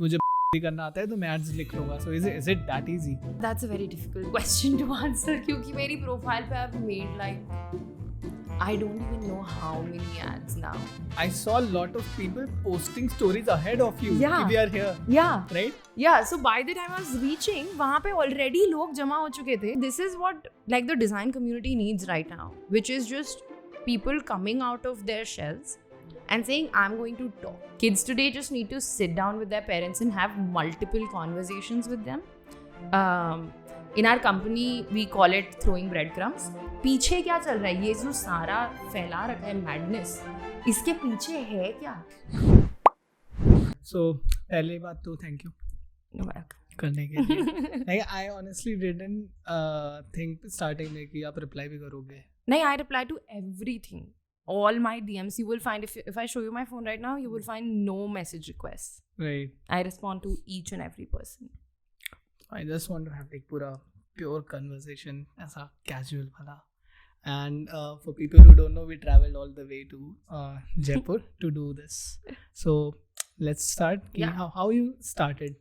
मुझे भी करना आता है तो मैं एड्स लिख लूंगा. So is it that easy? That's a very difficult question to answer क्योंकि मेरी प्रोफाइल पे I've made like I don't even know how many ads now. I saw a lot of people posting stories ahead of you. Yeah. We are here. Yeah. Right? Yeah. So by the time I was reaching, वहाँ पे already लोग जमा हो चुके थे. This is what like the design community needs right now, which is just people coming out of their shells and saying, I'm going to talk. Kids today just need to sit down with their parents and have multiple conversations with them. In our company, we call it throwing breadcrumbs. पीछे क्या चल रहा है? ये जो सारा फैला रखा है madness, इसके पीछे है क्या? So पहली बात तो thank you. करने के लिए. Like I honestly didn't think starting में कि आप reply भी करोगे. नहीं, I reply to everything. All my DMs, you will find, if I show you my phone right now, you will find no message requests. Right. I respond to each and every person. I just want to have like पूरा pure conversation, ऐसा casual वाला. And for people who don't know, we traveled all the way to Jaipur to do this. So let's start. Yeah. How you started?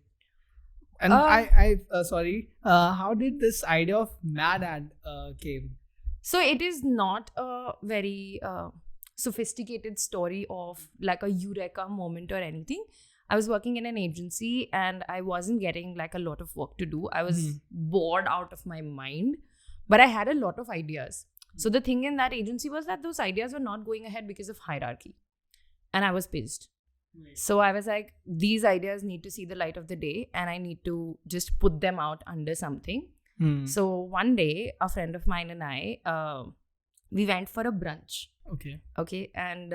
And how did this idea of Mad Ad came? So it is not a very sophisticated story of like a eureka moment or anything. I was working in an agency and I wasn't getting like a lot of work to do. I was bored out of my mind, but I had a lot of ideas. So the thing in that agency was that those ideas were not going ahead because of hierarchy. And I was pissed. Right. So I was like, these ideas need to see the light of the day and I need to just put them out under something. So one day, a friend of mine and I, we went for a brunch. Okay. And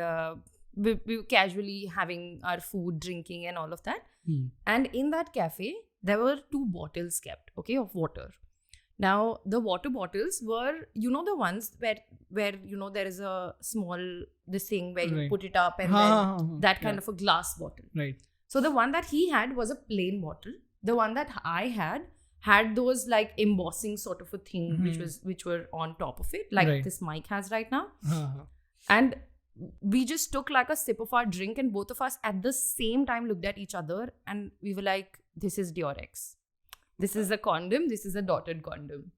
we were casually having our food, drinking and all of that. And in that cafe, there were 2 bottles kept, okay, of water. Now, the water bottles were, you know, the ones where you know, there is a small, this thing where you put it up and then that kind of a glass bottle. Right. So the one that he had was a plain bottle. The one that I had those like embossing sort of a thing which were on top of it, like this mic has right now. And we just took like a sip of our drink and both of us at the same time looked at each other and we were like, this is Durex. This is a condom. This is a dotted condom.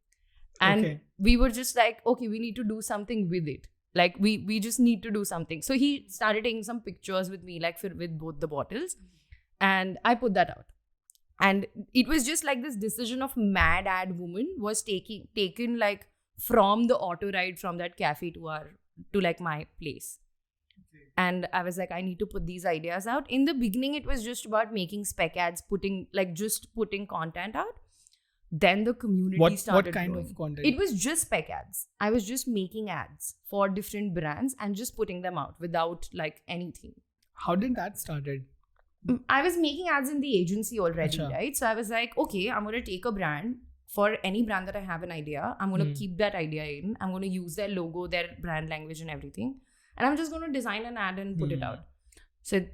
And we were just like, okay, we need to do something with it. Like we just need to do something. So he started taking some pictures with me, like with both the bottles. And I put that out. And it was just like this decision of Mad Ad woman was taken like from the auto ride from that cafe to like my place. And I was like, I need to put these ideas out. In the beginning, it was just about making spec ads, putting content out. Then the community started What kind growing. of content? It was just spec ads. I was just making ads for different brands and just putting them out without like anything. How did that started? I was making ads in the agency already, Achha. right? So I was like, okay, I'm going to take a brand. For any brand that I have an idea, I'm going to keep that idea in. I'm going to use their logo, their brand language and everything. And I'm just going to design an ad and put it out. So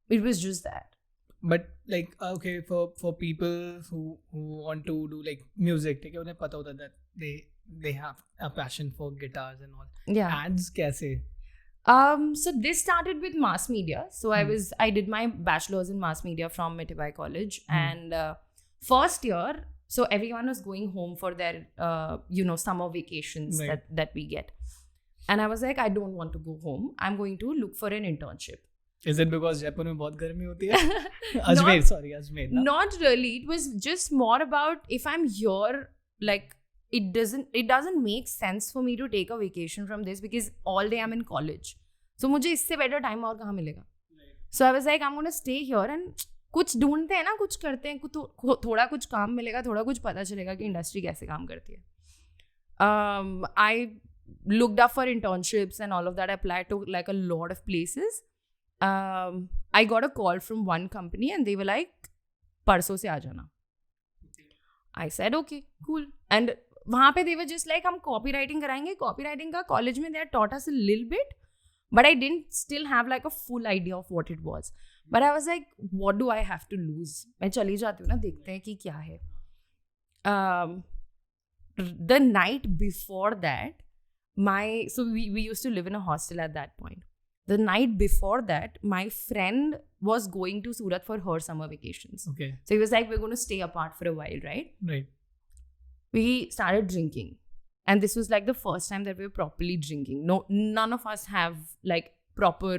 it was just that. But like, okay, for people who want to do like music, take उन्हें पता होता that they have a passion for guitars and all. Yeah. Ads कैसे? So this started with mass media. So I did my bachelor's in mass media from Metibai College. And first year, so everyone was going home for their, summer vacations that we get. And I was like, I don't want to go home. I'm going to look for an internship. Is it because Jaipur में बहुत गर्मी होती है? Ajmer. Not really. It was just more about if I'm here, like it doesn't make sense for me to take a vacation from this because all day I'm in college. So मुझे इससे better time और कहाँ मिलेगा? So I was like, I'm going to stay here and कुछ ढूंढते हैं ना, कुछ करते हैं, थोड़ा कुछ काम मिलेगा, थोड़ा कुछ पता चलेगा कि इंडस्ट्री कैसे काम करती है. I looked up for internships and all of that. I applied to like a lot of places. I got a call from one company and they were like, परसों से आ जाना. I said, okay, cool. And वहाँ पे they were just like, हम copywriting कराएंगे. Copywriting का college में they had taught us a little bit. But I didn't still have like a full idea of what it was. But I was like, what do I have to lose? मैं चली जाती हूँ ना, देखते हैं कि क्या है. The night before that, so we used to live in a hostel at that point. the night before that, my friend was going to Surat for her summer vacations. Okay. So he was like, we're going to stay apart for a while, right? Right. We started drinking. And this was like the first time that we were properly drinking. No, none of us have like proper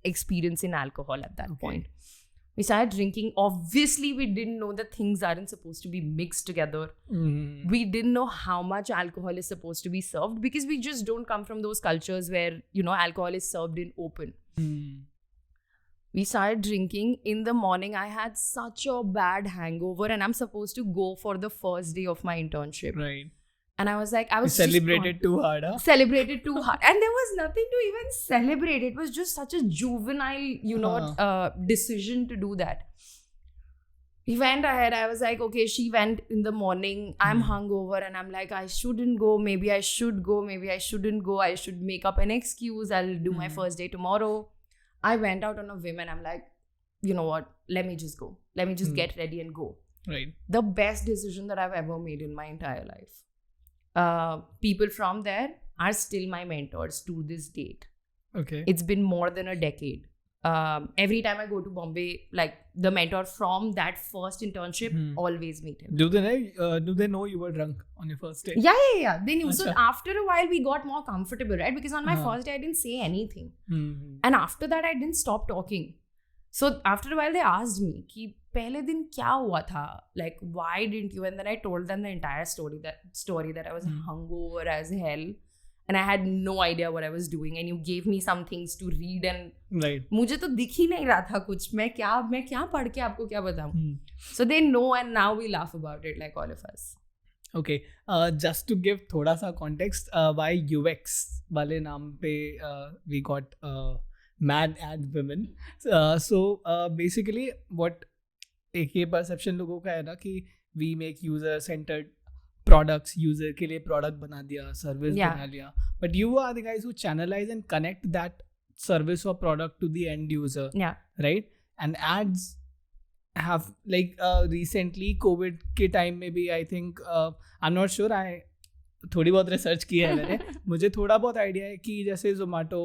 experience in alcohol at that point. We started drinking. Obviously, we didn't know that things aren't supposed to be mixed together. We didn't know how much alcohol is supposed to be served because we just don't come from those cultures where, you know, alcohol is served in open. We started drinking. In the morning, I had such a bad hangover and I'm supposed to go for the first day of my internship. Right. And I was like, I was celebrated too hard, huh? Celebrated too hard. And there was nothing to even celebrate. It was just such a juvenile, you know, decision to do that. We went ahead. I was like, okay, she went in the morning. I'm hungover and I'm like, I shouldn't go. Maybe I should go. Maybe I shouldn't go. I should make up an excuse. I'll do my first day tomorrow. I went out on a whim and I'm like, you know what? Let me just go. Let me just get ready and go. Right. The best decision that I've ever made in my entire life. People from there are still my mentors to this date. Okay. It's been more than a decade. Every time I go to Bombay, like the mentor from that first internship, always meet him. Do they know you were drunk on your first day? Yeah. They knew. So after a while, we got more comfortable, right? Because on my first day, I didn't say anything. And after that, I didn't stop talking. So after a while, they asked me, कि पहले दिन क्या हुआ था? Like, why didn't you? And then I told them the entire story that I was hungover as hell. And I had no idea what I was doing. And you gave me some things to read. And मुझे तो दिख ही नहीं रहा था कुछ. मैं क्या पढ़ के आपको क्या बताऊं? So they know and now we laugh about it like all of us. Okay. Just to give thoda sa context, why UX वाले नाम पे we got mad ad women. So basically what एक ये परसेप्शन लोगों का है ना कि we make user centred products, user के लिए प्रोडक्ट बना दिया, सर्विस बना लिया, but you are the guys who channelise and connect that service और product to the end user, right? And ads have like recently Covid के time में भी I think I am not sure, I थोड़ी बहुत research की है मैंने, मुझे थोड़ा बहुत आइडिया है कि जैसे Zomato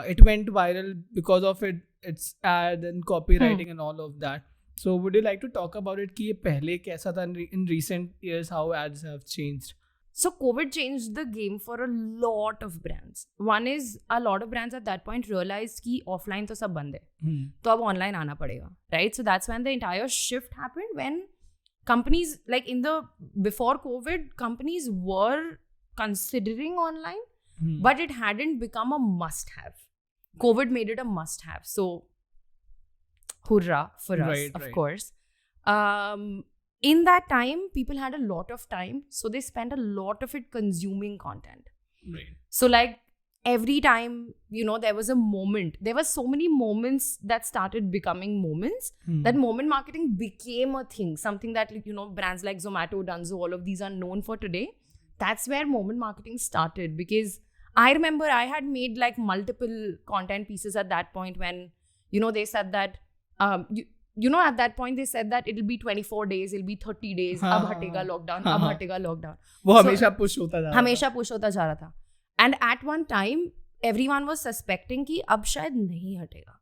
it went viral because of its ad and copywriting and all of that. So would you like to talk about it कि ये पहले कैसा था in recent years, how ads have changed? So COVID changed the game for a lot of brands. One is a lot of brands at that point realized कि offline तो सब बंद है, तो अब online आना पड़ेगा, right? So that's when the entire shift happened, when companies like before COVID, companies were considering online, but it hadn't become a must-have. COVID made it a must-have. So, hurrah for us, of course. In that time, people had a lot of time. So, they spent a lot of it consuming content. Right. So, like, every time, you know, there was a moment. There were so many moments that started becoming moments. That moment marketing became a thing. Something that, you know, brands like Zomato, Dunzo, all of these are known for today. That's where moment marketing started, because I remember I had made like multiple content pieces at that point when, you know, they said that, you know, at that point they said that it'll be 24 days, it'll be 30 days, ab hatega lockdown, ab hatega lockdown. वो हमेशा push होता जा रहा था. हमेशा push होता जा रहा था. And at one time, everyone was suspecting कि अब शायद नहीं हटेगा.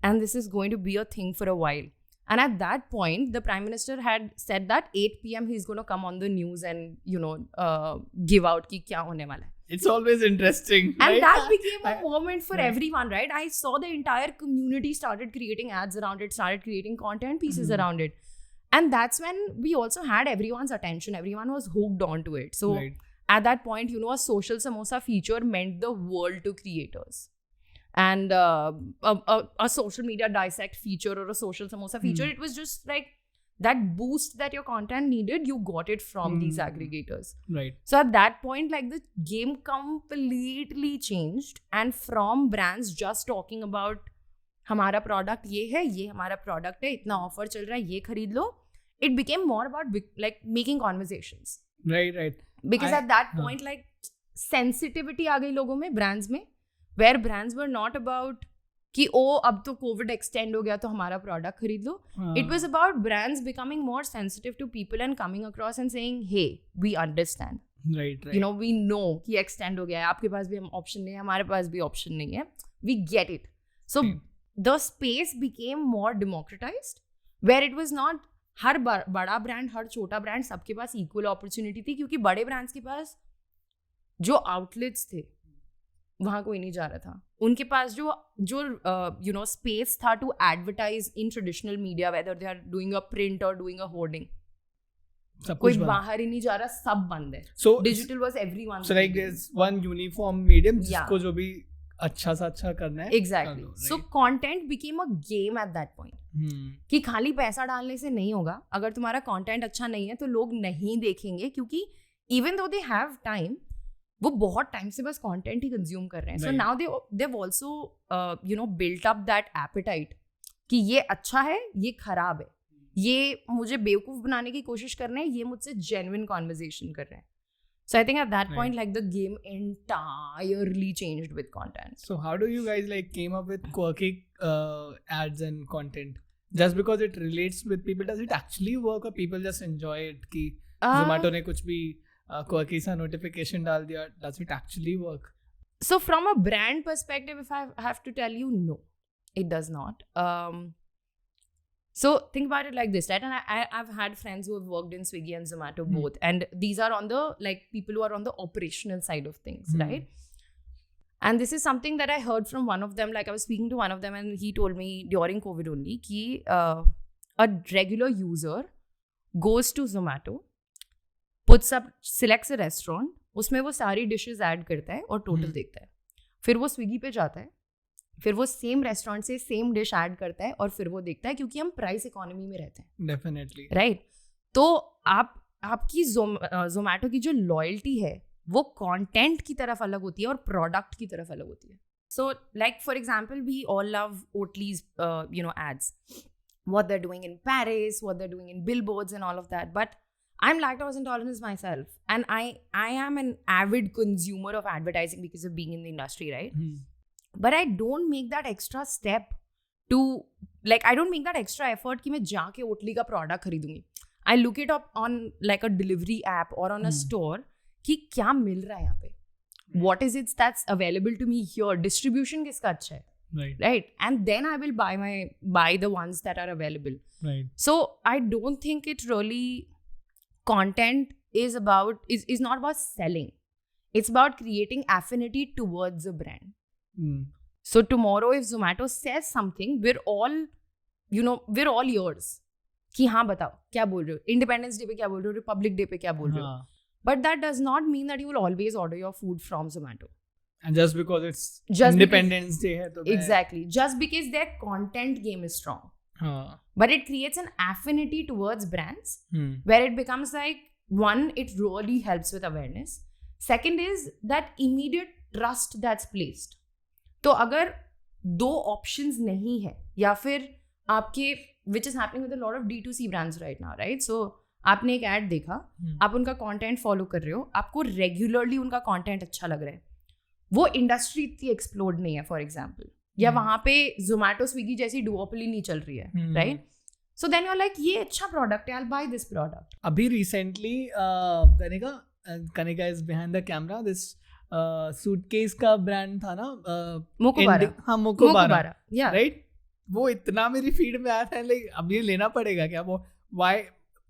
And this is going to be a thing for a while. And at that point, the Prime Minister had said that 8 p.m. he's going to come on the news and, you know, give out कि क्या होने वाला है. It's always interesting. And right? that became a moment for everyone, right? I saw the entire community started creating ads around it, started creating content pieces around it. And that's when we also had everyone's attention. Everyone was hooked onto it. So at that point, you know, a social samosa feature meant the world to creators. And a social media dissect feature or a social samosa feature, it was just like that boost that your content needed, you got it from these aggregators. Right. So at that point, like the game completely changed. And from brands just talking about हमारा product ये है, ये हमारा product है, इतना offer चल रहा है, ये खरीद लो, it became more about like making conversations. Right. Because at that point, like sensitivity आ गई लोगों में, brands में, where brands were not about कि अब तो COVID extend हो गया तो हमारा product खरीद लो. It was about brands becoming more sensitive to people and coming across and saying, hey, we understand. Right. You know, we know कि extend हो गया है, आपके पास भी हम option नहीं है, हमारे पास भी option नहीं है. we get it. So the space became more democratized, where it was not हर बड़ा ब्रांड हर छोटा ब्रांड सबके पास इक्वल अपॉर्चुनिटी थी, क्योंकि बड़े ब्रांड्स के पास जो आउटलेट्स थे वहाँ कोई नहीं जा रहा था. उनके पास जो स्पेस था to advertise in traditional media, whether they are doing a print और डूइंग अ होर्डिंग, कोई बाहर ही नहीं जा रहा, सब बंद है. So digital was everyone. So like there is one uniform medium जिसको जो भी अच्छा सा अच्छा करना है. Exactly. So content became a game at that point, कि खाली पैसा डालने से नहीं होगा. अगर तुम्हारा कंटेंट अच्छा नहीं है तो लोग नहीं देखेंगे, क्योंकि even though they have time, वो बहुत टाइम से बस कंटेंट ही कंज्यूम कर रहे हैं. So now they have also built up that appetite कि ये अच्छा है, ये खराब है, ये मुझे बेवकूफ बनाने की कोशिश कर रहे हैं, ये मुझसे जेन्युइन कॉन्वर्सेशन कर रहे हैं. So I think at that point, like, the game entirely changed with content. So how do you guys like came up with quirky ads and content? Just because it relates with people, does it actually work or people just enjoy it? कि Zomato ने कुछ भी quirky सा notification डाल दिया, does it actually work? So from a brand perspective, if I have to tell you, no, it does not. So think about it like this, right? And I've had friends who have worked in Swiggy and Zomato both, and these are on the like people who are on the operational side of things, right? And this is something that I heard from one of them. Like, I was speaking to one of them, and he told me during COVID only कि a regular user goes to Zomato, puts up, selects a restaurant, उसमें वो सारी dishes add करता है और total देखता है. फिर वो Swiggy पे जाता है, फिर वो सेम रेस्टोरेंट से सेम डिश ऐड करता है और फिर वो देखता है, क्योंकि हम प्राइस इकोनॉमी में रहते हैं. डेफिनेटली. राइट. तो आपकी जोमैटो की जो लॉयल्टी है वो कंटेंट की तरफ अलग होती है और प्रोडक्ट की तरफ अलग होती है. So like for example, we all love Oatly's ads, what they are doing in Paris, what they are doing in billboards and all of that. But I'm lactose intolerant myself, and I am an avid consumer of advertising because of being in the industry, right? But I don't make that extra step to, like, I don't make that extra effort कि मैं जाके ओटली का product खरीदूंगी. I look it up on like a delivery app or on a store कि क्या मिल रहा है यहाँ पे, what is it that's available to me here, distribution किसका अच्छा है, right? And then I will buy the ones that are available, right? So I don't think it really, content is not about selling, it's about creating affinity towards a brand. So tomorrow if Zomato says something, we're all yours कि हाँ बताओ क्या बोल रहे हो, independence day पे क्या बोल रहे हो, रिपब्लिक डे पे क्या बोल रहे हो. But that does not mean that you will always order your food from Zomato. And just because it's Independence Day है तो exactly, just because their content game is strong. But it creates an affinity towards brands where it becomes like, one, it really helps with awareness. Second is that immediate trust that's placed. तो अगर दो options नहीं है, या फिर आपके, which is happening with a lot of D2C brands right now, right? So आपने एक ad देखा, आप उनका content follow कर रहे हो, आपको regularly उनका content अच्छा लग रहा है, वो industry इतनी explode नहीं है, for example, या वहाँ पे Zomato Swiggy जैसी duopoly नहीं चल रही है, right? So then you're like, ये अच्छा product है, I'll buy this product. अभी recently Kanika is behind the camera, this suitcase का ब्रांड था ना, मोकोबारा, राइट? वो इतना मेरी फीड में आया था, लाइक अब ये लेना पड़ेगा क्या? वो why,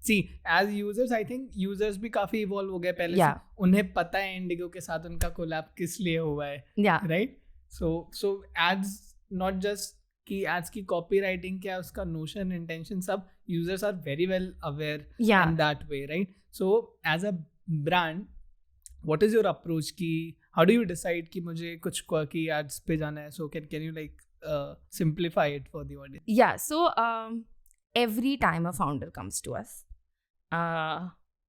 see as users, I think users भी काफी इवॉल्व हो गए पहले से, उन्हें पता है इंडिगो के साथ उनका कोलैब किस लिए हुआ है, right? So ads, not just कि एड्स की कॉपी राइटिंग क्या, उसका नोशन, इंटेंशन, सब users are very well aware in that way, right? So as a brand, what is your approach ki, how do you decide कि मुझे कुछ quirky ads पे जाना है? So can you like simplify it for the audience? Yeah, so every time a founder comes to us,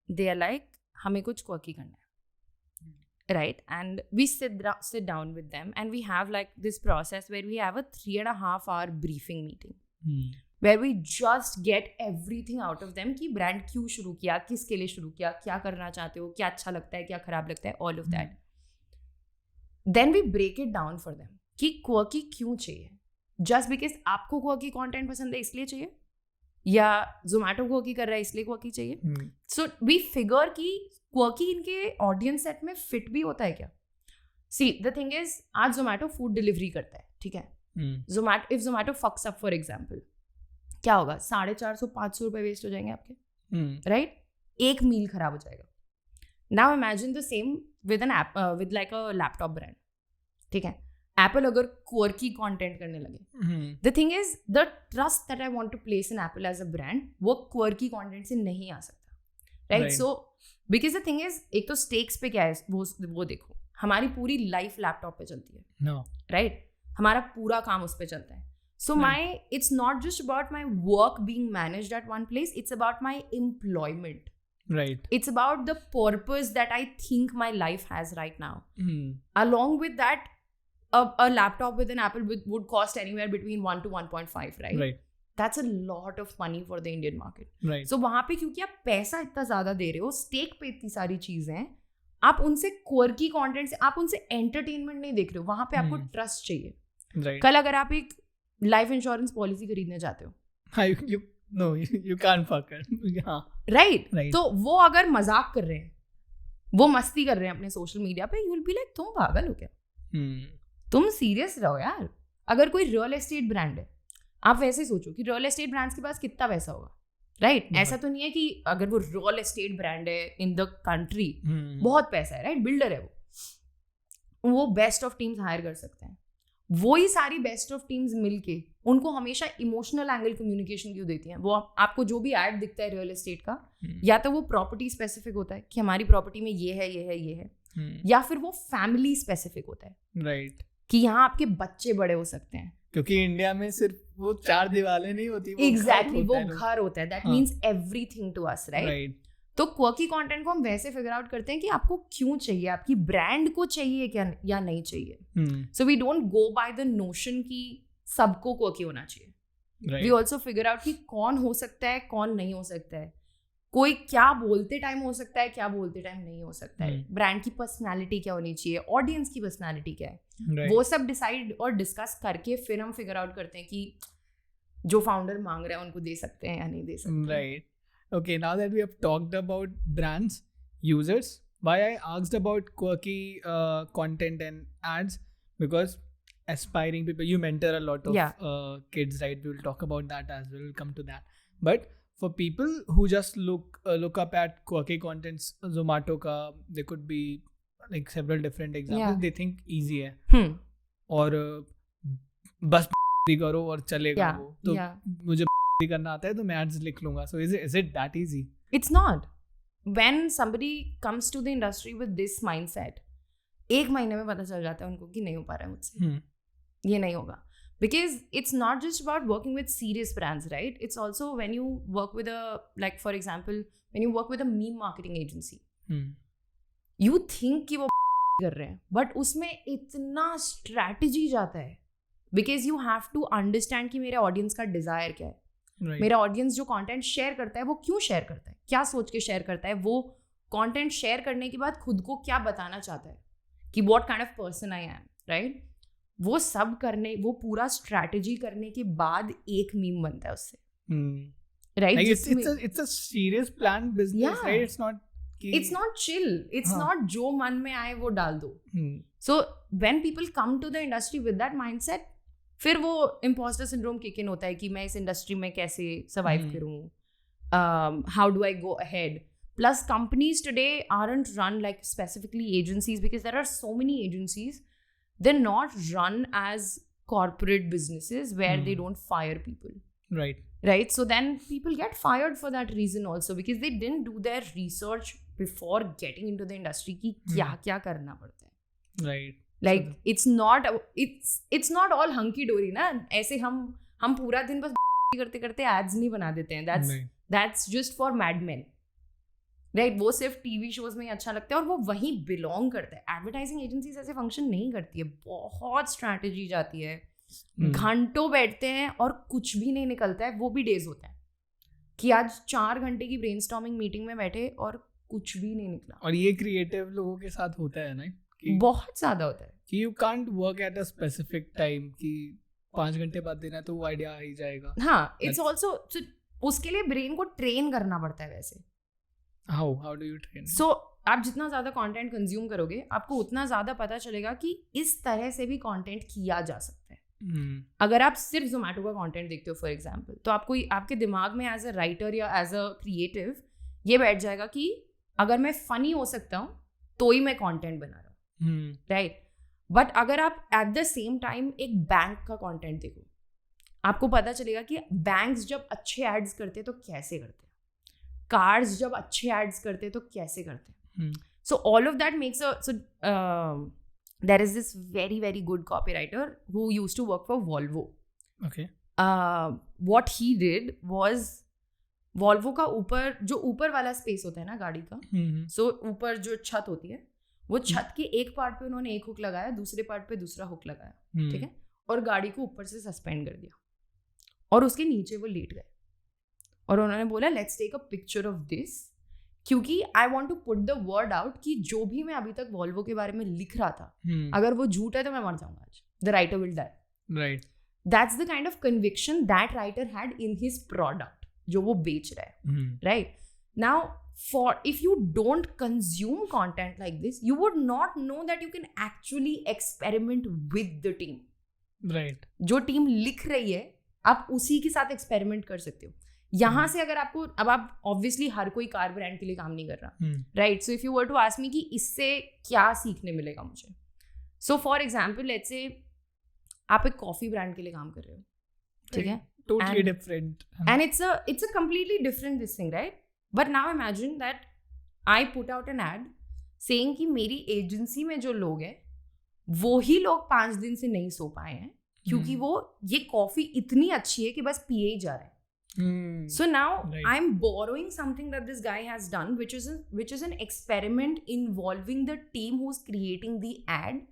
they are like, हमें कुछ quirky करना है, right? And we sit down with them and we have like this process where we have a 3.5 hour briefing meeting, where we just get everything out of them कि brand क्यों शुरू किया, किसके लिए शुरू किया, क्या करना चाहते हो, क्या अच्छा लगता है, क्या खराब लगता है, all of that. Then we break it down for them कि quirky क्यों चाहिए. Just because आपको quirky content पसंद है इसलिए चाहिए, या Zomato quirky कर रहा है इसलिए quirky चाहिए. So we figure कि quirky इनके audience set में fit भी होता है क्या. सी द थिंग इज आज जोमेटो फूड डिलीवरी करता है, ठीक है. इफ जोमेटो फक्स अप फॉर एग्जाम्पल, क्या होगा? 450-500 रुपए वेस्ट हो जाएंगे आपके, राइट? एक मील खराब हो जाएगा. Now imagine the same with an app, with like a laptop brand, ठीक है. एप्पल अगर क्वर्की कंटेंट करने लगे, the thing is the trust that I want to place in Apple as a brand, वो क्वर्की कंटेंट से नहीं आ सकता, right? So because the thing is, एक तो स्टेक्स पे क्या है वो देखो, हमारी पूरी लाइफ लैपटॉप पे चलती है, राइट? हमारा पूरा काम उस पे चलता है. So it's not just about my work being managed at one place, it's about my employment. Right. It's about the purpose that I think my life has right now. Along with that, a laptop with an Apple would cost anywhere between 1 to 1.5, right? Right. That's a lot of money for the Indian market. Right. So वहाँ पे क्योंकि आप पैसा इतना ज़्यादा दे रहे हो, stake पे इतनी सारी चीज़ें हैं, आप उनसे quirky content से, आप उनसे entertainment नहीं देख रहे हो, वहाँ पे आपको trust चाहिए. Right. कल अगर आप एक लाइफ इंश्योरेंस पॉलिसी खरीदने जाते हो, you can't fuck it. Right? तो वो अगर मजाक कर रहे हैं, वो मस्ती कर रहे हैं अपने सोशल मीडिया पे, यू विल बी लाइक तुम पागल हो क्या? तुम सीरियस रहो यार. अगर कोई रियल एस्टेट ब्रांड है, आप वैसे सोचो कि रियल एस्टेट ब्रांड्स के पास कितना पैसा होगा, राइट? ऐसा तो नहीं है कि अगर वो रियल एस्टेट ब्रांड है इन द कंट्री, बहुत पैसा है, राइट? बिल्डर है वो बेस्ट ऑफ टीम्स हायर कर सकते हैं. वो ही सारी बेस्ट ऑफ टीम्स मिलके उनको हमेशा इमोशनल एंगल कम्युनिकेशन क्यों देती हैं? वो आपको जो भी ऐड दिखता है रियल एस्टेट का, या तो वो प्रॉपर्टी स्पेसिफिक होता है कि हमारी प्रॉपर्टी में ये है, ये है, ये है, या फिर वो फैमिली स्पेसिफिक होता है, राइट? कि यहाँ आपके बच्चे बड़े हो सकते हैं. क्योंकि इंडिया में सिर्फ वो 4 दीवारें नहीं होती, एग्जैक्टली, वो घर होता है. That means everything to us, right? तो क्वर्की कंटेंट को हम वैसे फिगर आउट करते हैं कि आपको क्यों चाहिए, आपकी ब्रांड को चाहिए क्या या नहीं चाहिए. So we don't go by the notion कि सबको क्वर्की होना चाहिए. वी ऑल्सो फिगर आउट कि कौन हो सकता है, कौन नहीं हो सकता है, कोई क्या बोलते टाइम हो सकता है, क्या बोलते टाइम नहीं हो सकता है, ब्रांड की पर्सनैलिटी क्या होनी चाहिए, ऑडियंस की पर्सनैलिटी क्या है, वो सब डिसाइड और डिस्कस करके फिर हम फिगर आउट करते हैं कि जो फाउंडर मांग रहे हैं उनको दे सकते हैं या नहीं दे सकते. Right. Okay, now that we have talked about brands, users, why I asked about quirky content and ads, because aspiring people, you mentor a lot of kids, right? We will talk about that as well. We'll come to that. But for people who just look up at quirky contents, Zomato ka, there could be like several different examples. They think easy है, और बस करो और चलेगा वो. तो मुझे करना आता है तो मैं एड्स लिख लूंगा. So is it that easy? It's not. When somebody comes to the industry with this mindset, एक महीने में पता चल जाता है उनको कि नहीं हो पा रहा है मुझसे, ये नहीं होगा. Because it's not just about working with serious brands, right? It's also when you work with a, like for example when you work with a meme marketing agency, you think कि वो कर रहे हैं, बट उसमें इतना strategy जाता है. Because you have to understand कि मेरे ऑडियंस का डिजायर क्या है. मेरा ऑडियंस जो कंटेंट शेयर करता है वो क्यों शेयर करता है, क्या सोच के शेयर करता है, वो कंटेंट शेयर करने के बाद खुद को क्या बताना चाहता है, कि what kind of person I am, right? वो सब करने, वो पूरा स्ट्रैटेजी करने के बाद एक मीम बनता है उससे, right? It's a serious plan business, right? It's not chill, it's not जो मन में आए वो डाल दो. So when people come to the industry with that mindset, फिर वो इम्पोस्टर सिंड्रोम किक इन होता है कि मैं इस इंडस्ट्री में कैसे सर्वाइव करूँ, how do I go ahead. Plus companies today aren't run like specifically agencies, because there are so many agencies, they are not run as corporate businesses where they don't fire people, right? So then people get fired for that reason also, because they didn't do their research before getting into the industry कि क्या क्या करना पड़ता है, right? Like it's not all hunky dory ना. ऐसे हम पूरा दिन बस करते करते एड्स नहीं बना देते हैं. That's just for madmen, right? वो सिर्फ टीवी शोज में ही अच्छा लगता है और वो वहीं बिलोंग करता है. एडवर्टाइजिंग एजेंसीज ऐसे फंक्शन नहीं करती है. बहुत स्ट्रैटेजी जाती है, घंटों बैठते हैं और कुछ भी नहीं निकलता है. वो भी डेज होता है कि आज 4 घंटे की ब्रेनस्टॉर्मिंग मीटिंग में बैठे और कुछ भी नहीं निकला. और ये क्रिएटिव लोगों के साथ होता है ना, बहुत ज्यादा होता है कि you can't work at a specific time, कि 5 घंटे बाद देना है तो वो आइडिया आ ही जाएगा. हाँ, इट्स ऑल्सो उसके लिए ब्रेन को ट्रेन करना पड़ता है. वैसे हाउ डू यू ट्रेन? सो आप जितना ज़्यादा कंटेंट कंज्यूम करोगे आपको उतना ज़्यादा पता चलेगा कि इस तरह से भी कंटेंट किया जा सकता है. अगर आप सिर्फ जोमेटो का कंटेंट देखते हो फॉर एग्जांपल, तो आपको आपके दिमाग में एज अ राइटर या एज अ क्रिएटिव ये बैठ जाएगा कि अगर मैं फनी हो सकता हूँ तो ही मैं कंटेंट बना रहा हूँ, राइट. बट अगर आप एट द सेम टाइम एक बैंक का कंटेंट देखो, आपको पता चलेगा कि बैंक्स जब अच्छे एड्स करते हैं तो कैसे करते हैं, कार्स जब अच्छे एड्स करते हैं तो कैसे करते हैं. So all of that makes there is this very very good copywriter who used to work for Volvo. Okay. What he did was Volvo का ऊपर वाला स्पेस होता है ना गाड़ी का, सो ऊपर जो छत होती है वो छत के एक पार्ट पे उन्होंने एक हुक लगाया, दूसरे पार्ट पे दूसरा हुक लगाया, ठीक है, और गाड़ी को ऊपर से सस्पेंड कर दिया और उसके नीचे वो लेट गए और उन्होंने बोला let's take a picture of this, क्योंकि I want to put the word out कि जो भी मैं अभी तक वॉल्वो के बारे में लिख रहा था, अगर वो झूठ है तो मैं मर जाऊंगा आज. The writer will die. Right. That's the kind of conviction that writer had in his product जो वो बेच रहा है, right. Now for if you don't consume content like this you would not know that you can actually experiment with the team. Right. जो team लिख रही है आप उसी के साथ एक्सपेरिमेंट कर सकते हो. यहाँ से अगर आपको, अब आप ऑब्वियसली हर कोई कार ब्रांड के लिए काम नहीं कर रहा, right. So if you were to ask me कि इससे क्या सीखने मिलेगा मुझे, so for example let's say आप एक कॉफी ब्रांड के लिए काम कर रहे हो, ठीक है, totally different, and it's a completely different this thing, right? But now imagine that I put out an ad saying कि मेरी एजेंसी में जो लोग हैं वो ही लोग 5 दिन से नहीं सो पाए हैं क्योंकि वो ये कॉफी इतनी अच्छी है कि बस पिए ही जा रहे हैं. So now I'm borrowing something that this guy has done, which is an experiment involving the team who's creating the ad,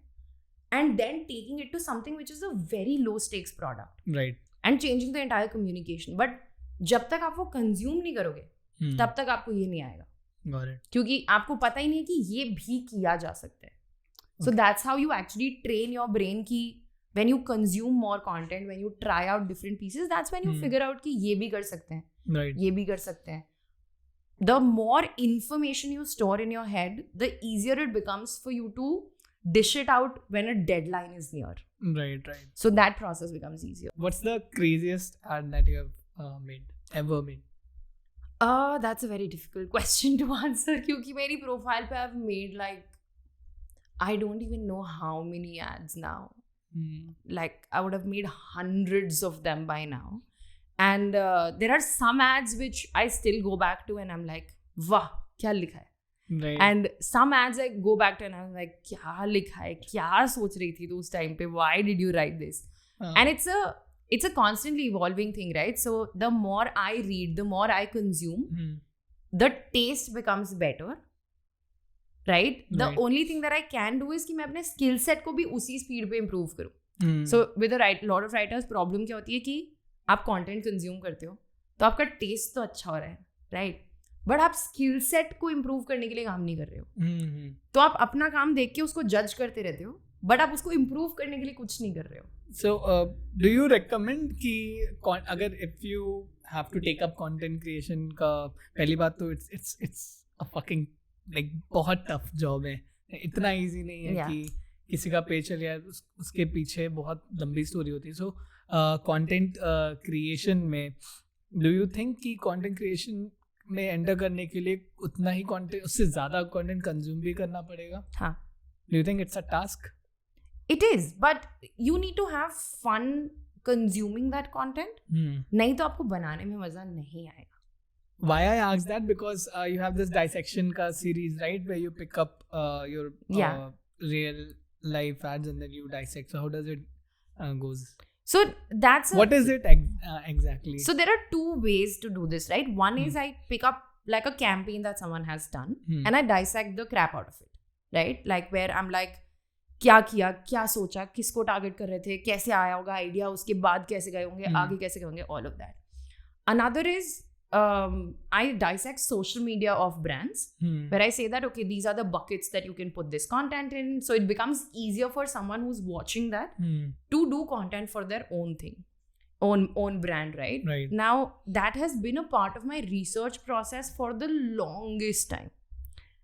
and then taking it to something which is a very low stakes product, right, and changing the entire communication. But जब तक आप वो consume नहीं करोगे तब तक आपको ये नहीं आएगा. Got it. क्योंकि आपको पता ही नहीं कि ये भी किया जा सकता है. So that's how you actually train your brain कि when you consume more content, when you try out different pieces, that's when you figure out कि ये भी कर सकते हैं, right, ये भी कर सकते हैं. The more information you store in your head, the easier it becomes for you to dish it out when a deadline is near. Right. So that process becomes easier. What's the craziest ad that you have ever made? That's a very difficult question to answer क्योंकि मेरी profile पे I've made like I don't even know how many ads now. Like I would have made hundreds of them by now, and there are some ads which I still go back to and I'm like वाह क्या लिखा है, right. And some ads I go back to and I'm like क्या लिखा है, क्या सोच रही थी तू उस टाइम पे, why did you write this? And it's a constantly evolving thing, right? So the more I read, the more I consume, the taste becomes better, right? The only thing that I can do is कि मैं अपने skill set को भी उसी speed पे improve करूँ. So with a lot of writers problem क्या होती है कि आप content consume करते हो तो आपका taste तो अच्छा हो रहा है, right? But आप skill set को improve करने के लिए काम नहीं कर रहे हो. तो आप अपना काम देख के उसको judge करते रहते हो but आप उसको improve करने के लिए कुछ नहीं कर रहे हो. So do you recommend कि अगर if you have to take up content creation का, पहली बात तो it's a fucking like बहुत टफ जॉब है, इतना इजी नहीं है कि किसी का पेज चल जाए, उसके पीछे बहुत लंबी स्टोरी होती है. सो कंटेंट क्रिएशन में डू यू थिंक कि कंटेंट क्रिएशन में एंटर करने के लिए उतना ही कंटेंट, उससे ज़्यादा कंटेंट कंज्यूम भी करना पड़ेगा? हाँ. Do you think it's a task? It is, but you need to have fun consuming that content. नहीं तो आपको बनाने में मज़ा नहीं आएगा. Why I asked that because you have this dissection ka series, right, where you pick up your real life ads and then you dissect. So how does it goes? So that's what is it exactly? So there are 2 ways to do this, right? One is I pick up like a campaign that someone has done and I dissect the crap out of it, right? Like where I'm like क्या किया, क्या सोचा, किसको target कर रहे थे, कैसे आया होगा आइडिया, उसके बाद कैसे गए होंगे, आगे कैसे गए होंगे, all of that. Another is I dissect social media of brands where I say that okay, these are the buckets that you can put this content in, so it becomes easier for someone who's watching that to do content for their own thing, own brand, right? Now that has been a part of my research process for the longest time,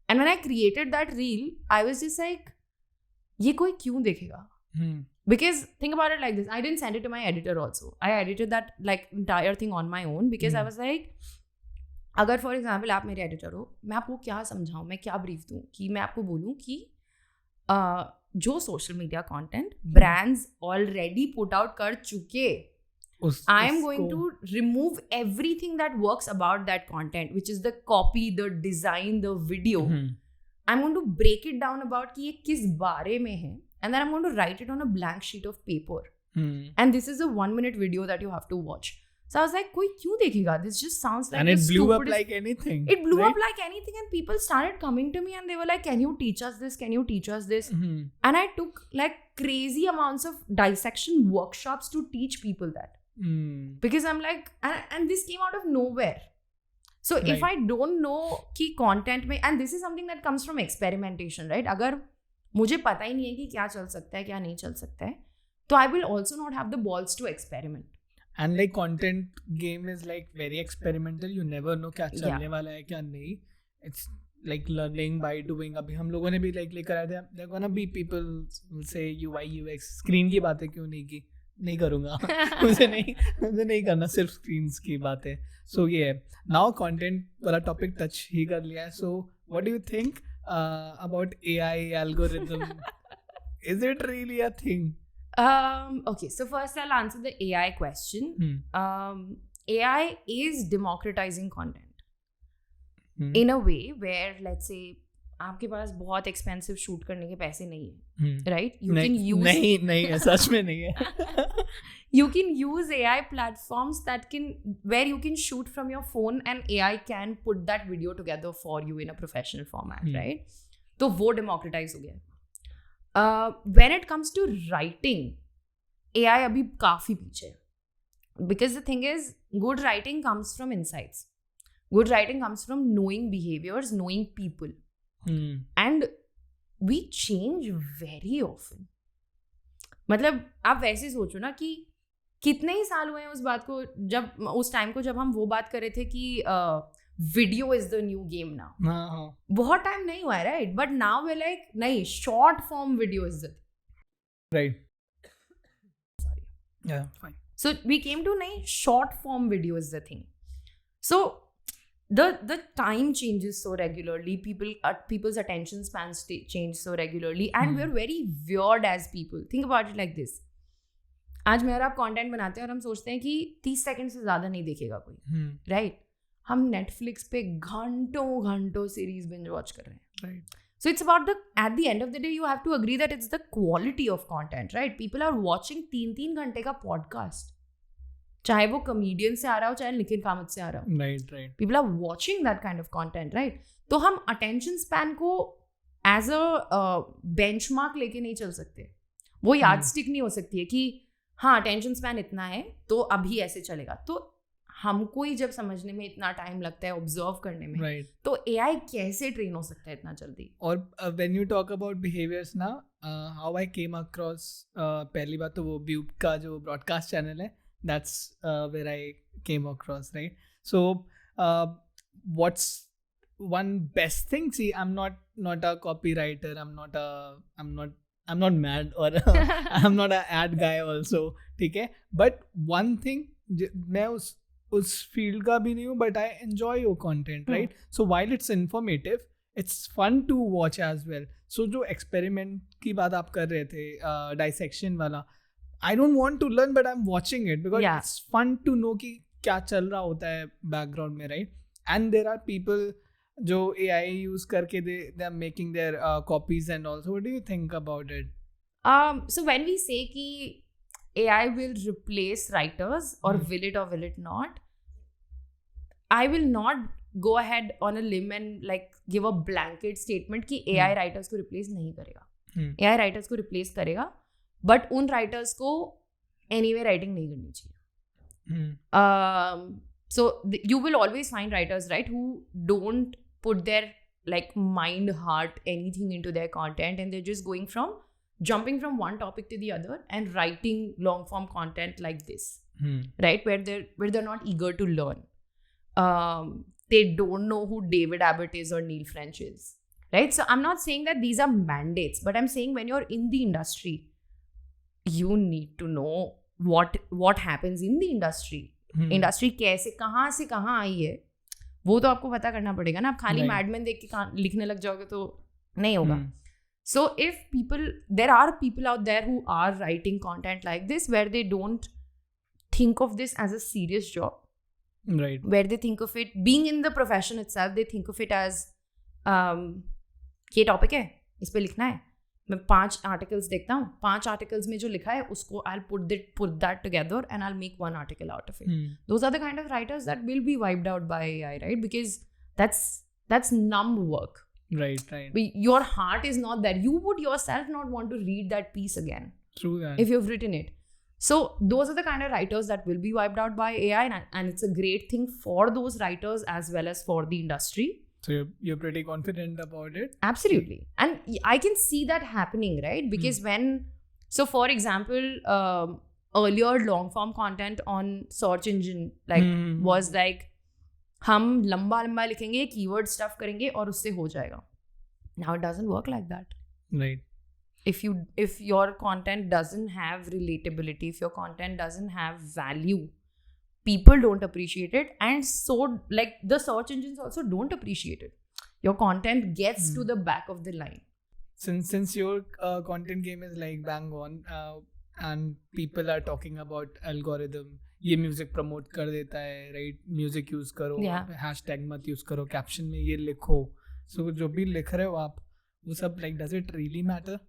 And when I created that reel, I was just like, ये कोई क्यों देखेगा? Because think about it like this, I didn't send it to my editor also. I edited that like entire thing on my own because I was like, अगर for example आप मेरे editor हो, मैं आपको क्या समझाऊँ, मैं क्या ब्रीफ दूँ कि मैं आपको बोलूँ कि जो social media content brands already put out कर चुके, I am going to remove everything that works about that content, which is the copy, the design, the video. I am going to break it down about कि ये किस बारे में है, and then I'm going to write it on a blank sheet of paper. And this is a 1-minute video that you have to watch. So I was like, koi kyun dekhega? This just sounds like, and it blew up like anything. It blew up like anything, and people started coming to me and they were like, can you teach us this? Can you teach us this? And I took like crazy amounts of dissection workshops to teach people that. Because I'm like, and this came out of nowhere. So if I don't know ki content mein, and this is something that comes from experimentation, right? Agar मुझे पता ही नहीं है कि क्या चल सकता है, क्या नहीं चल सकता है, तो I will also not have the balls to experiment. And like content game is like very experimental. You never know क्या चलने वाला है क्या नहीं. It's like learning by doing. अभी हम लोगों ने भी like लेकर आए थे. There gonna be people will say UI UX screen की बातें क्यों नहीं की, नहीं करूँगा. मुझे नहीं करना, सिर्फ screens की बातें. So yeah, now content वाला topic touch ही कर लिया है. So what do you think about AI algorithm? Is it really a thing? Okay, so first I'll answer the AI question. AI is democratizing content in a way where, let's say, आपके पास बहुत expensive shoot करने के पैसे नहीं है, right? You can use नहीं है, सच में नहीं है. You can use AI platforms where you can shoot from your phone and AI can put that video together for you in a professional format, right? तो वो democratize हो गया. When it comes to writing, AI अभी काफी पीछे है. Because the thing is, good writing comes from insights. Good writing comes from knowing behaviors, knowing people. And we change very often. मतलब आप वैसे सोचो ना कि कितने ही साल हुए हैं उस बात को, जब उस टाइम को जब हम वो बात कर रहे थे कि video is the new game now. बहुत टाइम नहीं हुआ है, right? But now we like, नहीं, short form video is the right. Sorry, yeah fine. So we came to, नहीं, short form video is the thing. So the time changes so regularly. People's attention spans change so regularly, and we're very weird as people. Think about it like this. आज मैं और आप content बनाते हैं और हम सोचते हैं कि 30 सेकंड से ज़्यादा नहीं देखेगा कोई, राइट? हम नेटफ्लिक्स पे घंटों सीरीज बिंज वॉच कर रहे हैं, right? So it's about at the end of the day, you have to agree that it's the quality of content, right? People are watching 3 घंटे का podcast, चाहे वो कॉमेडियन से आ रहा हो, चाहे निखिल कामत से आ रहा हो, right. People are watching that kind of content, right? तो हम attention span को as a benchmark लेके नहीं चल सकते. वो यार्डस्टिक नहीं हो सकती है कि हाँ अटेंशन स्पैन इतना है तो अभी ऐसे चलेगा. तो हमको ही जब समझने में इतना टाइम लगता है, ऑब्जर्व करने में, right. तो AI कैसे ट्रेन हो सकता है इतना जल्दी? और when you talk about behaviours ना, हाउ आई केम अक्रॉस, पहली बात तो वो ब्यूब का जो ब्रॉडकास्ट चैनल है, that's where I came across, right? So what's one best thing? See, I'm not a copywriter, I'm not mad or I'm not an ad guy also, ठीक है? But one thing, मैं उस field का भी नहीं हूँ, but I enjoy your content, right? So while it's informative, it's fun to watch as well. So जो experiment की बात आप कर रहे थे, dissection वाला, I don't want to learn, but I'm watching it because it's fun to know कि क्या चल रहा होता है background में, right? And there are people जो AI use करके they are making their copies and all. So what do you think about it? So when we say कि AI will replace writers, or will it or will it not, I will not go ahead on a limb and like give a blanket statement कि AI writers को replace नहीं करेगा. AI writers को replace करेगा, but उन writers को anyway writing नहीं करनी चाहिए. So you will always find writers, right, who don't put their like mind, heart, anything into their content, and they're just jumping from one topic to the other and writing long form content like this, right, where they're not eager to learn. They don't know who David Abbott is or Neil French is. right? So I'm not saying that these are mandates, but I'm saying when you're in the industry, you need to know what happens in the industry. Industry कैसे कहाँ से कहाँ आई है वो तो आपको पता करना पड़ेगा ना. आप खाली मैडमैन देख के लिखने लग जाओगे तो नहीं होगा. So if there are people out there who are writing content like this where they don't think of this as a serious job, right? Where they think of it being in the profession itself, they think of it as ये topic है, इस पे लिखना है, मैं 5 articles देखता हूँ, 5 articles में जो लिखा है उसको I'll put that together and I'll make one article out of it. Those are the kind of writers that will be wiped out by AI, right? Because that's numb work. Right. Your heart is not there. You would yourself not want to read that piece again. True that. If you've written it. So those are the kind of writers that will be wiped out by AI, and it's a great thing for those writers as well as for the industry. So you're pretty confident about it? Absolutely. And I can see that happening, right? Because so for example, earlier long form content on search engine was like, हम लंबा लिखेंगे, keyword stuff करेंगे और उससे हो जाएगा. Now it doesn't work like that. Right. If your content doesn't have relatability, if your content doesn't have value, people don't appreciate it, and so like the search engines also don't appreciate it. Your content gets to the back of the line. Since your content game is like bang on, and people are talking about algorithm, ये music promote कर देता है, right? Music use करो, hashtag मत use करो, caption में ये लिखो. सो जो भी लिख रहे हो आप, वो सब like does it really matter?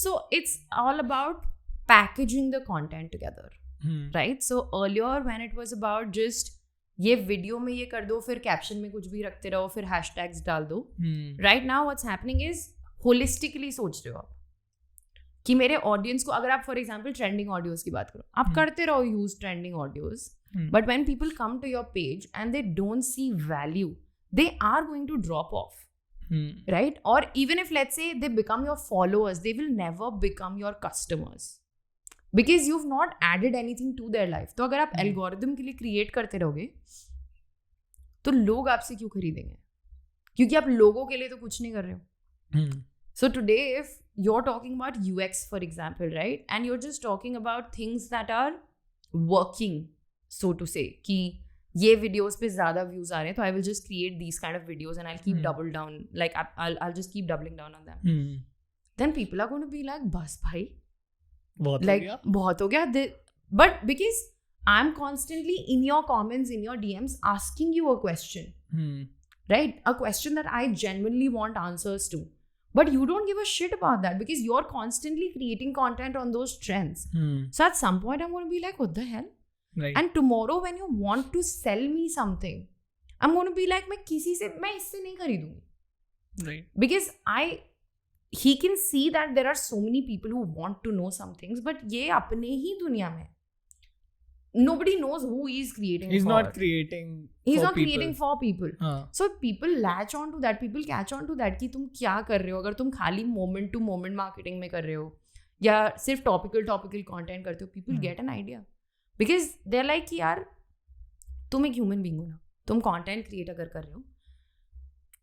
So it's all about packaging the content together, right? So earlier when it was about just ये वीडियो में ये कर दो, फिर कैप्शन में कुछ भी रखते रहो, फिर हैशटैग्स डाल दो. Right now what's happening is holistically सोच रहे हो आप कि मेरे ऑडियंस को, अगर आप फॉर एग्जाम्पल ट्रेंडिंग ऑडियोज की बात करो, आप करते रहो use trending audios, but when people come to your page and they don't see value, they are going to drop off, right? Or even if let's say they become your followers, they will never become your customers because you've not added anything to their life. तो अगर आप algorithm के लिए create करते रहोगे तो लोग आपसे क्यों खरीदेंगे? क्योंकि आप लोगों के लिए तो कुछ नहीं कर रहे हो. So today if you're talking about UX for example, right, and you're just talking about things that are working, so to say, कि ये videos पे ज़्यादा views आ रहे हैं, तो I will just create these kind of videos and I'll keep I'll just keep doubling down on them. Then people are going to be like, बस भाई, बहुत हो गया. But because I'm constantly in your comments, in your DMs, asking you a question, right? A question that I genuinely want answers to. But you don't give a shit about that because you're constantly creating content on those trends. So at some point, I'm going to be like, what the hell? Right. And tomorrow, when you want to sell me something, I'm going to be like, मैं इससे नहीं खरीदूंगी. Right. Because he can see that there are so many people who want to know some things, but ये अपने ही दुनिया में. Nobody knows who he's creating he's for. Not creating he's for not people. creating for people. So people latch on to that, people catch on to that कि तुम क्या कर रहे हो. अगर तुम खाली moment to moment marketing में कर रहे हो या सिर्फ topical content करते हो, people get an idea because they're like कि यार तुम एक human being हो ना, तुम content create अगर कर रहे हो,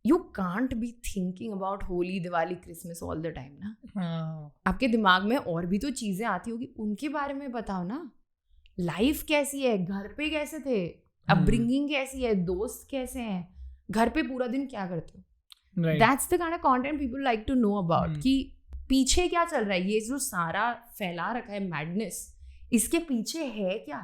you can't be thinking about Holi, Diwali, Christmas all the time ना. आपके दिमाग में और भी तो चीजें आती होगी, उनके बारे में बताओ ना. लाइफ कैसी है, घर पे कैसे थे, अपब्रिंगिंग कैसी है, दोस्त कैसे हैं, घर पे पूरा दिन क्या करते हो. That's the kind of content people like to know about कि पीछे क्या चल रहा है, ये जो सारा फैला रखा है मैडनेस, इसके पीछे है क्या.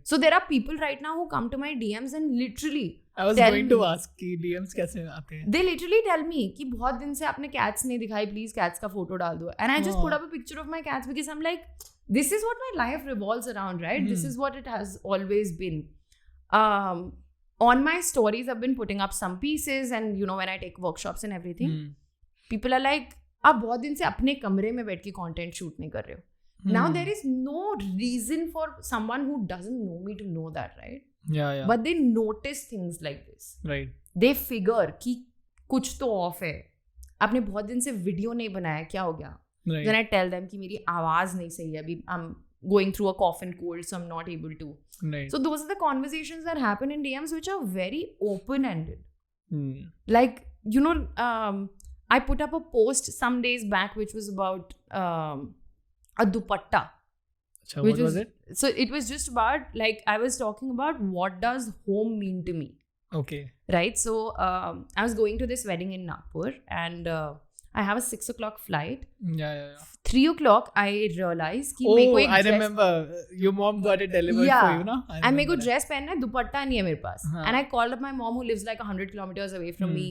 So there are people right now who come to my DMs and literally I was going to ask कि DMs कैसे आते हैं. They literally tell me कि बहुत दिन से आपने cats नहीं दिखाई, please cats का photo डाल दो. And I just put up a picture of my cats because I'm like, this is what my life revolves around, right? This is what it has always been. On my stories, I've been putting up some pieces, and you know, when I take workshops and everything, people are like, आप बहुत दिन से अपने कमरे में बैठ के content shoot नहीं कर रहे हो. Now there is no reason for someone who doesn't know me to know that, right? Yeah. But they notice things like this. Right. They figure कि कुछ तो ऑफ है. आपने बहुत दिन से वीडियो नहीं बनाया, क्या हो गया? Right. Then I tell them कि मेरी आवाज नहीं सही है, अभी I'm going through a cough and cold, so I'm not able to. Right. So those are the conversations that happen in DMs which are very open-ended. Like I put up a post some days back which was about a dupatta. So what was it? So it was just about, like, I was talking about what does home mean to me. Okay. Right. So I was going to this wedding in Nagpur, and I have a 6 o'clock flight. Yeah. 3 o'clock, I realized कि Oh, मेरे को एक I dress, remember. Your mom got it delivered Yeah. for you, no? and मेरे को dress पहनना है, दुपट्टा नहीं है मेरे पास. हाँ. And I called up my mom who lives like 100 kilometers away from me.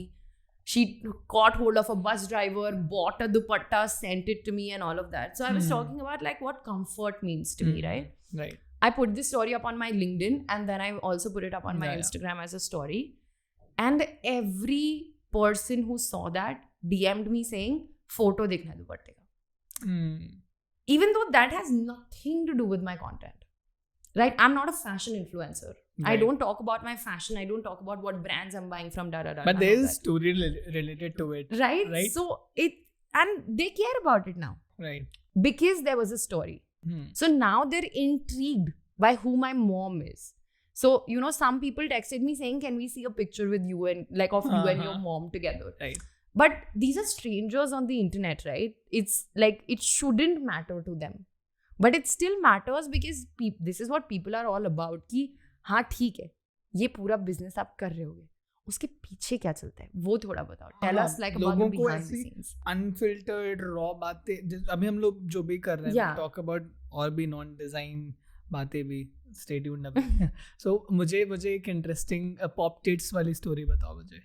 She caught hold of a bus driver, bought a dupatta, sent it to me, and all of that. So I was talking about like what comfort means to me, right? Right. I put this story up on my LinkedIn, and then I also put it up on my Instagram as a story. And every person who saw that DM'd me saying, photo dikhna dupatte ka. Even though that has nothing to do with my content. Right? I'm not a fashion influencer. Right. I don't talk about my fashion. I don't talk about what brands I'm buying from, But there is a story related to it. Right? So and they care about it now. Right. Because there was a story. So now they're intrigued by who my mom is. So, some people texted me saying, can we see a picture with you and like of you and your mom together? Right. But these are strangers on the internet, right? It's like, it shouldn't matter to them. But it still matters because this is what people are all about. कि हाँ ठीक है, ये पूरा business आप कर रहे होगे, उसके पीछे क्या चलता है वो थोड़ा बताओ. Tell us like about the behind the scenes. Unfiltered raw बातें अभी हम लोग जो भी कर रहे हैं, talk about और भी non-design बातें भी. Stay tuned अभी. So मुझे एक interesting pop tits वाली story बताओ मुझे.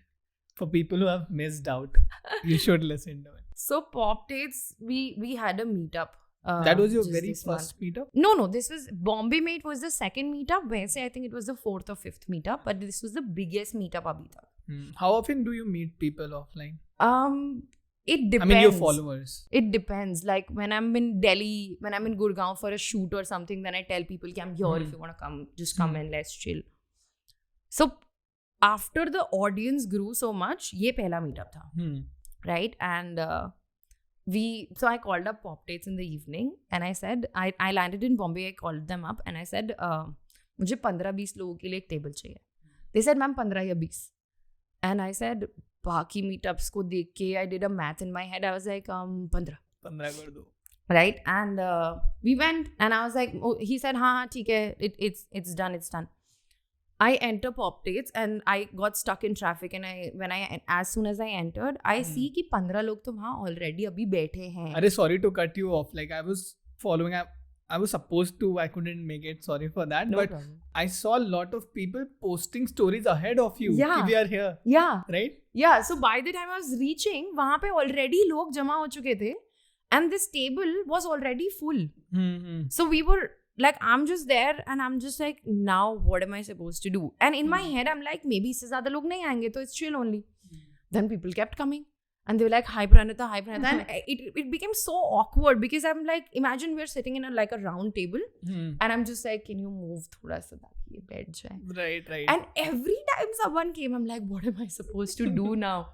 For people who have missed out, you should listen to it. So pop tits, we had a meetup. That was your very first meetup? No, this was Bombay में. It was the second meetup. वैसे I think it was the 4th or 5th meetup, but this was the biggest meetup अभी तक. How often do you meet people offline? It depends. I mean, your followers. It depends. Like when I'm in Delhi, when I'm in Gurgaon for a shoot or something, then I tell people, I'm here if you want to come, just come and let's chill. So after the audience grew so much, ये पहला meetup था. Right? And so I called up Pop Dates in the evening and I said, I landed in Bombay, I called them up and I said, मुझे 15-20 लोगों के लिए एक table चाहिए. They said, ma'am 15 या 20. And I said, बाकी meetups को देख के I did a math in my head. I was like, 15 कर दो. Right? And we went and I was like, he said, हाँ ठीक है, it's done. I enter Pop Dates and I got stuck in traffic and as soon as I entered, I see कि 15 लोग तो वहाँ already अभी बैठे हैं. अरे sorry to cut you off. Like I was following up. I was supposed to, I couldn't make it, sorry for that. No but problem. I saw a lot of people posting stories ahead of you. Yeah. We are here. Yeah. Right? Yeah. So by the time I was reaching, वहाँ पे already लोग जमा हो चुके थे. And this table was already full. So we were like, I'm just there and I'm just like, now what am I supposed to do? And in my head, I'm like, maybe इससे ज़्यादा लोग नहीं आएंगे, तो it's chill only. Then people kept coming. And they were like, hi Pranita. And it became so awkward because I'm like, imagine we're sitting in a round table and I'm just like, can you move thoda sa taaki ye baith jaye? Right. And every time someone came, I'm like, what am I supposed to do now?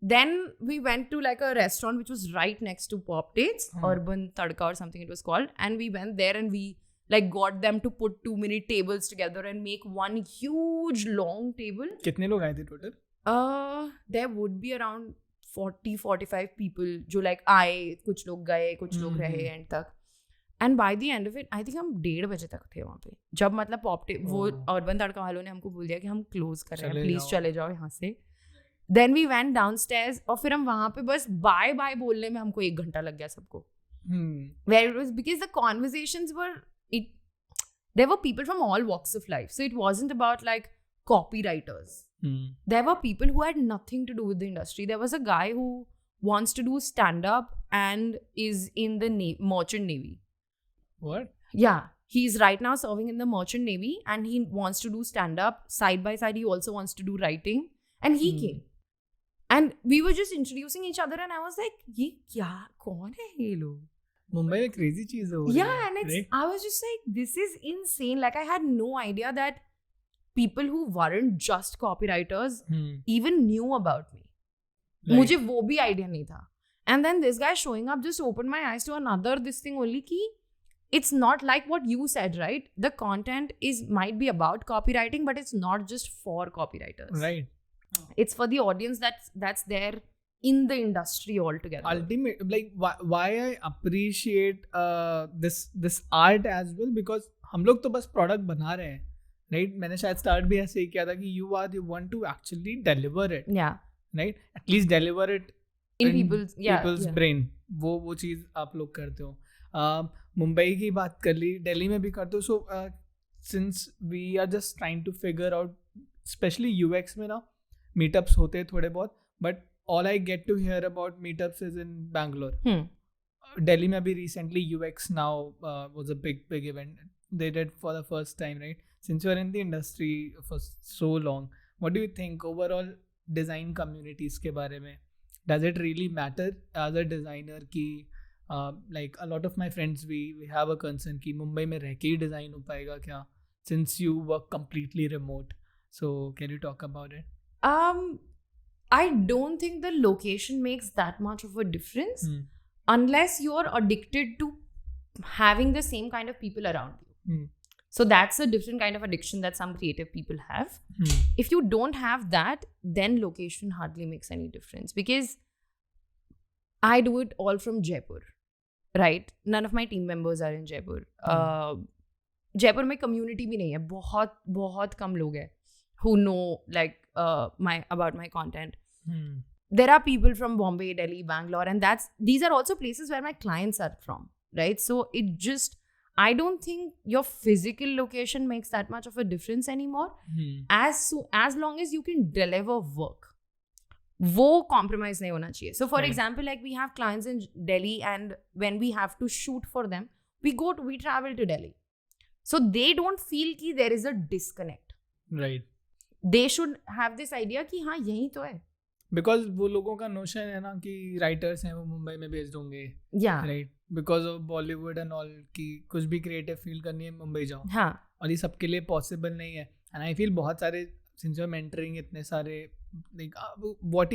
Then we went to like a restaurant which was right next to Pop Dates, Urban Tadka or something it was called. And we went there and we like got them to put 2 mini tables together and make one huge long table. कितने लोग आए थे total? There would be around 40-45 people जो like आए, कुछ लोग गए, कुछ लोग रहे end तक. And by the end of it, I think हम 1:30 बजे तक थे वहाँ पे. जब मतलब वो अर्बन तड़का वालों ने हमको बोल दिया कि हम close कर रहे हैं, please चले जाओ यहाँ से. Then we went downstairs और फिर हम वहाँ पे बस bye बोलने में हमको 1 घंटा लग गया सबको. Where it was because the conversations were, there were people from all walks of life. So it wasn't about like copywriters. There were people who had nothing to do with the industry. There was a guy who wants to do stand-up and is in the merchant navy. What? Yeah. He's right now serving in the merchant navy and he wants to do stand-up. Side by side, he also wants to do writing. And he came. And we were just introducing each other and I was like, ये क्या कौन है ये लोग? मुंबई में crazy चीज़ हो रही है. Yeah, and it's, right? I was just like, this is insane. Like I had no idea that people who weren't just copywriters even knew about me. Right. मुझे वो भी idea नहीं था. And then this guy showing up just opened my eyes to another this thing only कि it's not like what you said, right? The content might be about copywriting, but it's not just for copywriters. Right. It's for the audience that's there in the industry altogether. Ultimate, like why I appreciate this art as well, because हम लोग तो बस product बना रहे हैं, right? मैंने शायद start भी ऐसे ही किया था कि you want to actually deliver it, Yeah. right? At least deliver it In people's brain. वो चीज़ आप लोग करते हो. मुंबई की बात कर ली, दिल्ली में भी करते हो. So since we are just trying to figure out, especially UX में ना meetups होते हैं थोड़े बहुत, but all I get to hear about meetups is in Bangalore. Delhi में भी recently UX now was a big event. They did for the first time, right? Since you are in the industry for so long, what do you think overall design communities के बारे में? Does it really matter as a designer कि like a lot of my friends we have a concern कि मुंबई में रह के ही design हो पाएगा क्या? Since you work completely remote, so can you talk about it? I don't think the location makes that much of a difference unless you're addicted to having the same kind of people around you. So that's a different kind of addiction that some creative people have. If you don't have that, then location hardly makes any difference, because I do it all from Jaipur, right? None of my team members are in Jaipur. Jaipur में community भी नहीं है, बहुत कम लोग हैं who know like about my content. There are people from Bombay, Delhi, Bangalore, and these are also places where my clients are from, right? So I don't think your physical location makes that much of a difference anymore. As long as you can deliver work, वो compromise नहीं होना चाहिए. So for example, like we have clients in Delhi, and when we have to shoot for them, we travel to Delhi. So they don't feel कि there is a disconnect. Right. They should have this idea कि हाँ यही तो है. Because वो लोगों का notion है ना कि writers हैं वो मुंबई में based होंगे. Yeah. Right. Because of Bollywood and all कि कुछ भी creative feel करनी है मुंबई जाओ. हाँ. और ये सबके लिए possible नहीं है. And I feel बहुत सारे, since you're mentoring इतने सारे, like what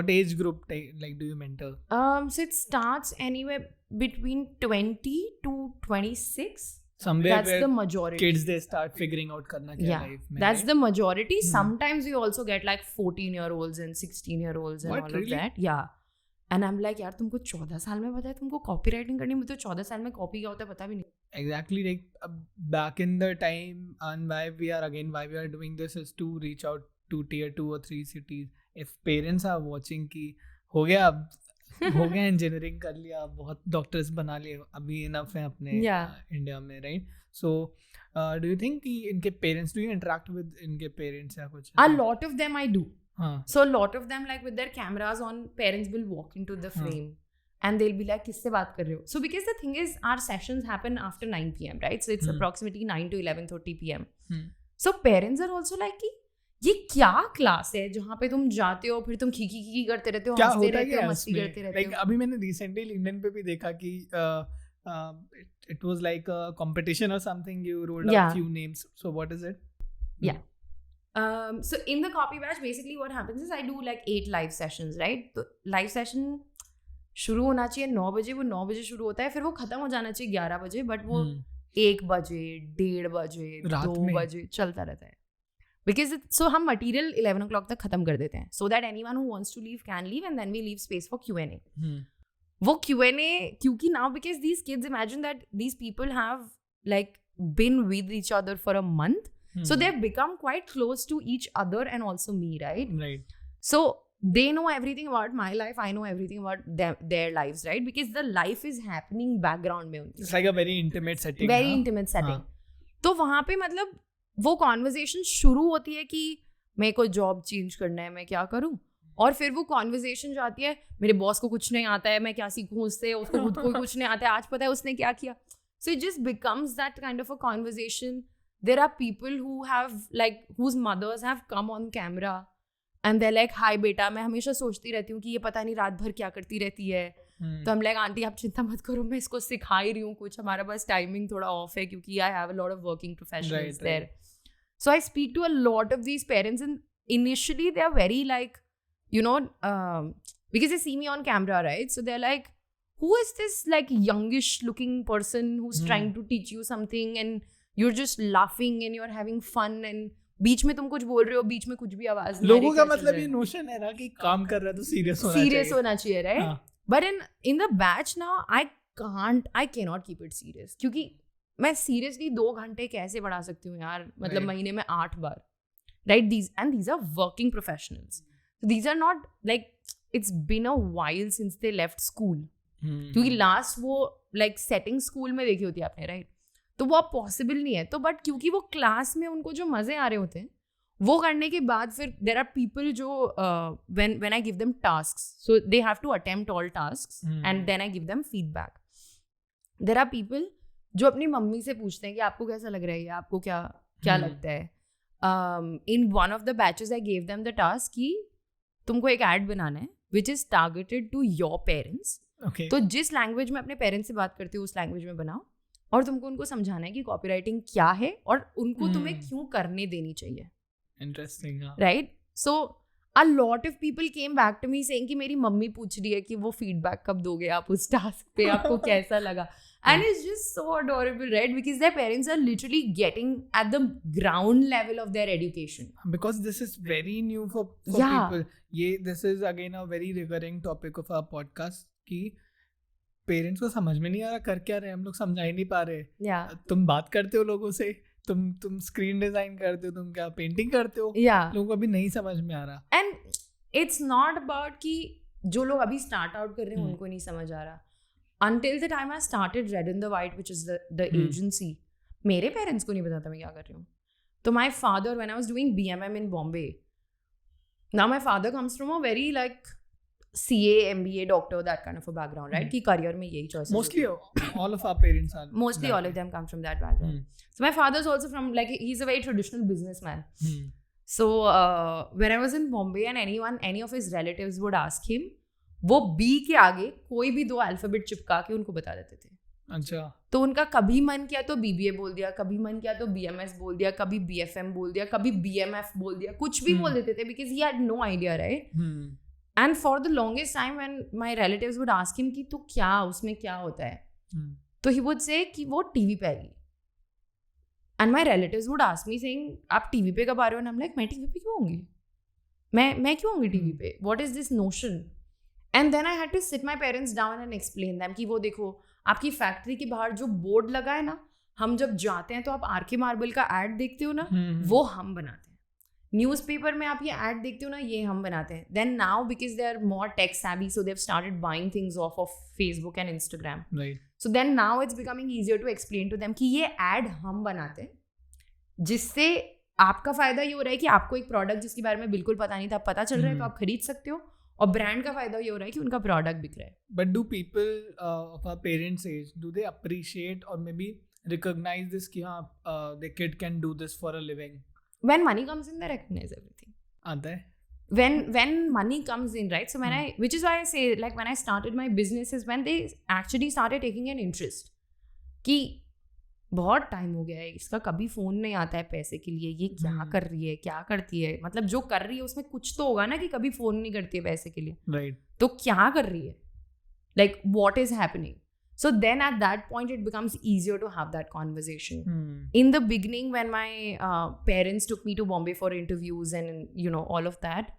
age group like do you mentor? So it starts anywhere between 20 to 26. Somewhere that's where the majority. Kids they start figuring out करना क्या life में. That's the majority. Sometimes we also get like 14-year-olds and 16-year-olds and all of that. Yeah. And I'm like, यार तुमको 14 साल में पता है तुमको copywriting करनी है, मुझे तो 14 साल में copy क्या होता है पता भी नहीं. Exactly, like back in the time, and why we are doing this is to reach out to tier 2 or 3 cities. If parents are watching कि हो गया engineering कर लिया, बहुत doctors बना लिए, अभी enough है अपने इंडिया में, right? So do you think कि इनके parents, do you interact with इनके parents या कुछ? A lot of them I do. So a lot of them, like with their cameras on, parents will walk into the frame and they'll be like, किससे बात कर रहे हो? So because the thing is, our sessions happen after 9 p.m, right? So it's approximately 9 to 11:30 p.m. So parents are also like कि ये क्या class है जहाँ पे तुम जाते हो, फिर तुम खी करते रहते हो, हंसते रहते हो, मस्ती करते रहते हो. अभी मैंने recently LinkedIn पे भी देखा कि it was like a competition or something. You rolled out few names. So what is it? Yeah. So in the copy batch, basically what happens is I do like 8 live sessions, right? तो live session शुरू होना चाहिए 9 बजे, वो 9 बजे शुरू होता है, फिर वो खत्म हो जाना चाहिए 11 बजे, बट वो 1 बजे, 1:30 बजे, 2 बजे चलता रहता है. Because so हम material 11 o'clock तक खत्म कर देते हैं, so that anyone who wants to leave can leave, and then we leave space for Q&A. वो Q&A क्योंकि now because these kids, imagine that these people have like been with each other for a month. So they've become quite close to each other and also me, right? Right. So they know everything about my life. I know everything about their lives, right? Because the life is happening background में. It's like a very intimate setting. Very intimate setting. तो वहाँ पे मतलब वो conversation शुरू होती है कि मेरे को job change करना है, मैं क्या करूँ? और फिर वो conversation जाती है, मेरे boss को कुछ नहीं आता है, मैं क्या सीखूँ उससे, उसको खुद को कुछ नहीं आता है, आज पता है उसने क्या किया. So it just becomes that kind of a conversation. There are people who have like whose mothers have come on camera and they're like, hi beta, मैं हमेशा सोचती रहती हूँ कि ये पता नहीं रात भर क्या करती रहती है. तो हम like, आंटी आप चिंता मत करो, मैं इसको सिखा ही रही हूँ कुछ, हमारा बस टाइमिंग थोड़ा ऑफ है क्योंकि I have a lot of working professionals there. So I speak to a lot of these parents, and initially they are very like, you know, because they see me on camera, right? So they're like, who is this like youngish looking person who's trying to teach you something, and you're just laughing and you're having fun, and बीच में तुम कुछ बोल रहे हो, बीच में कुछ भी आवाज नहीं, लोगों का मतलब ये नोशन है ना कि काम कर रहा है तो सीरियस होना चाहिए, right? But in the batch now I can not keep it serious, क्योंकि मैं सीरियसली 2 घंटे कैसे बढ़ा सकती हूँ यार, मतलब महीने में 8 बार, right? these are working professionals, so these are not like it's been a while since they left school, क्योंकि लास्ट वो लाइक सेटिंग स्कूल में देखी होती है आपने, राइट? तो वो अब पॉसिबल नहीं है। तो बट क्योंकि वो क्लास में उनको जो मजे आ रहे होते हैं वो करने के बाद फिर देर आर पीपल जो when I give them tasks, so they have to attempt all tasks and then I give them feedback. There are people जो अपनी मम्मी से पूछते हैं कि आपको कैसा लग रहा है, आपको क्या लगता है। In one of the batches I gave them the task कि तुमको एक एड बनाना है which is targeted to your parents. तो जिस लैंग्वेज में अपने पेरेंट्स से बात करते हो उस लैंग्वेज में बनाओ, और तुमको उनको समझाना है कि कॉपीराइटिंग क्या है और उनको तुम्हें क्यों करने देनी चाहिए। Interesting, right? So a lot of people came back to me saying कि मेरी मम्मी पूछ रही है कि वो फीडबैक कब दोगे आप उस टास्क पे, आपको कैसा लगा। And it's just so adorable, right? Because their parents are literally getting at the ground level of their education. Because this is very new for people. This is again a very recurring topic of our podcast कि parents को समझ में नहीं आ रहा कर क्या रहे, हम लोग समझा ही नहीं पा रहे। तुम बात करते हो लोगों से, तुम स्क्रीन डिजाइन करते हो, तुम क्या पेंटिंग करते हो, लोगों को अभी नहीं समझ में आ रहा। एंड इट्स नॉट अबाउट कि जो लोग अभी स्टार्ट आउट कर रहे हैं उनको नहीं समझ आ रहा। Until the time I started Red in the White, which is the agency, मेरे पेरेंट्स को नहीं पता था मैं क्या कर रही हूँ। तो my father, when I was doing BMM in Bombay, now my father comes from a very like CA, MBA, doctor, that kind of a background, right? कि career में यही choices. Mostly all of our parents are. Mostly all of them come from that background. So my father is also from like, he's a very traditional businessman. So when I was in Bombay and any of his relatives would ask him, वो B के आगे कोई भी 2 alphabet चिपका के उनको बता देते थे। अच्छा। तो उनका कभी मन किया तो BBA बोल दिया, कभी मन किया तो BMS बोल दिया, कभी BFM बोल दिया, कभी BMF बोल दिया, कुछ भी बोल देते थे because he had no idea, right? And for the longest time when my relatives would ask him कि तो क्या उसमें क्या होता है, तो he would say कि वो टीवी पे आएगी। And my relatives would ask me saying आप टीवी पे कब आ रहे हो? And I'm like मैं टीवी पे क्यों आऊंगी, मैं क्यों आऊंगी टीवी पे? What is this notion? And then I had to sit my parents down and explain them कि वो देखो आपकी फैक्ट्री के बाहर जो बोर्ड लगा है ना, हम जब जाते हैं तो आप आरके मार्बल का एड देखते हो ना, वो हम बनाते हैं। न्यूज़पेपर में आप ये एड देखते हो ना, ये हम बनाते हैं। Then now because they are more tech savvy, so they've started buying things off of Facebook and Instagram. Right. So then now it's becoming easier to explain to them कि ये एड हम बनाते हैं, जिससे आपका फायदा ये हो रहा है कि आपको एक प्रोडक्ट जिसके बारे में बिल्कुल पता नहीं था पता चल रहा है, तो आप खरीद सकते हो, और ब्रांड का फायदा ये हो रहा है कि उनका प्रोडक्ट बिक रहा है। But do people of our parents age do they appreciate और मे बी रिकॉग्नाइज दिस कि हाँ the kid can do this for a living? When money comes in they recognise everything. आता है when money comes in, right? So when which is why I say like when I started my business is when they actually started taking an interest कि बहुत time हो गया है इसका, कभी phone नहीं आता है पैसे के लिए, ये क्या कर रही है, क्या करती है, मतलब जो कर रही है उसमें कुछ तो होगा ना कि कभी फोन नहीं करती है पैसे के लिए, राइट? तो क्या कर रही है, like what is happening? So then at that point it becomes easier to have that conversation. In the beginning when my parents took me to Bombay for interviews and you know all of that,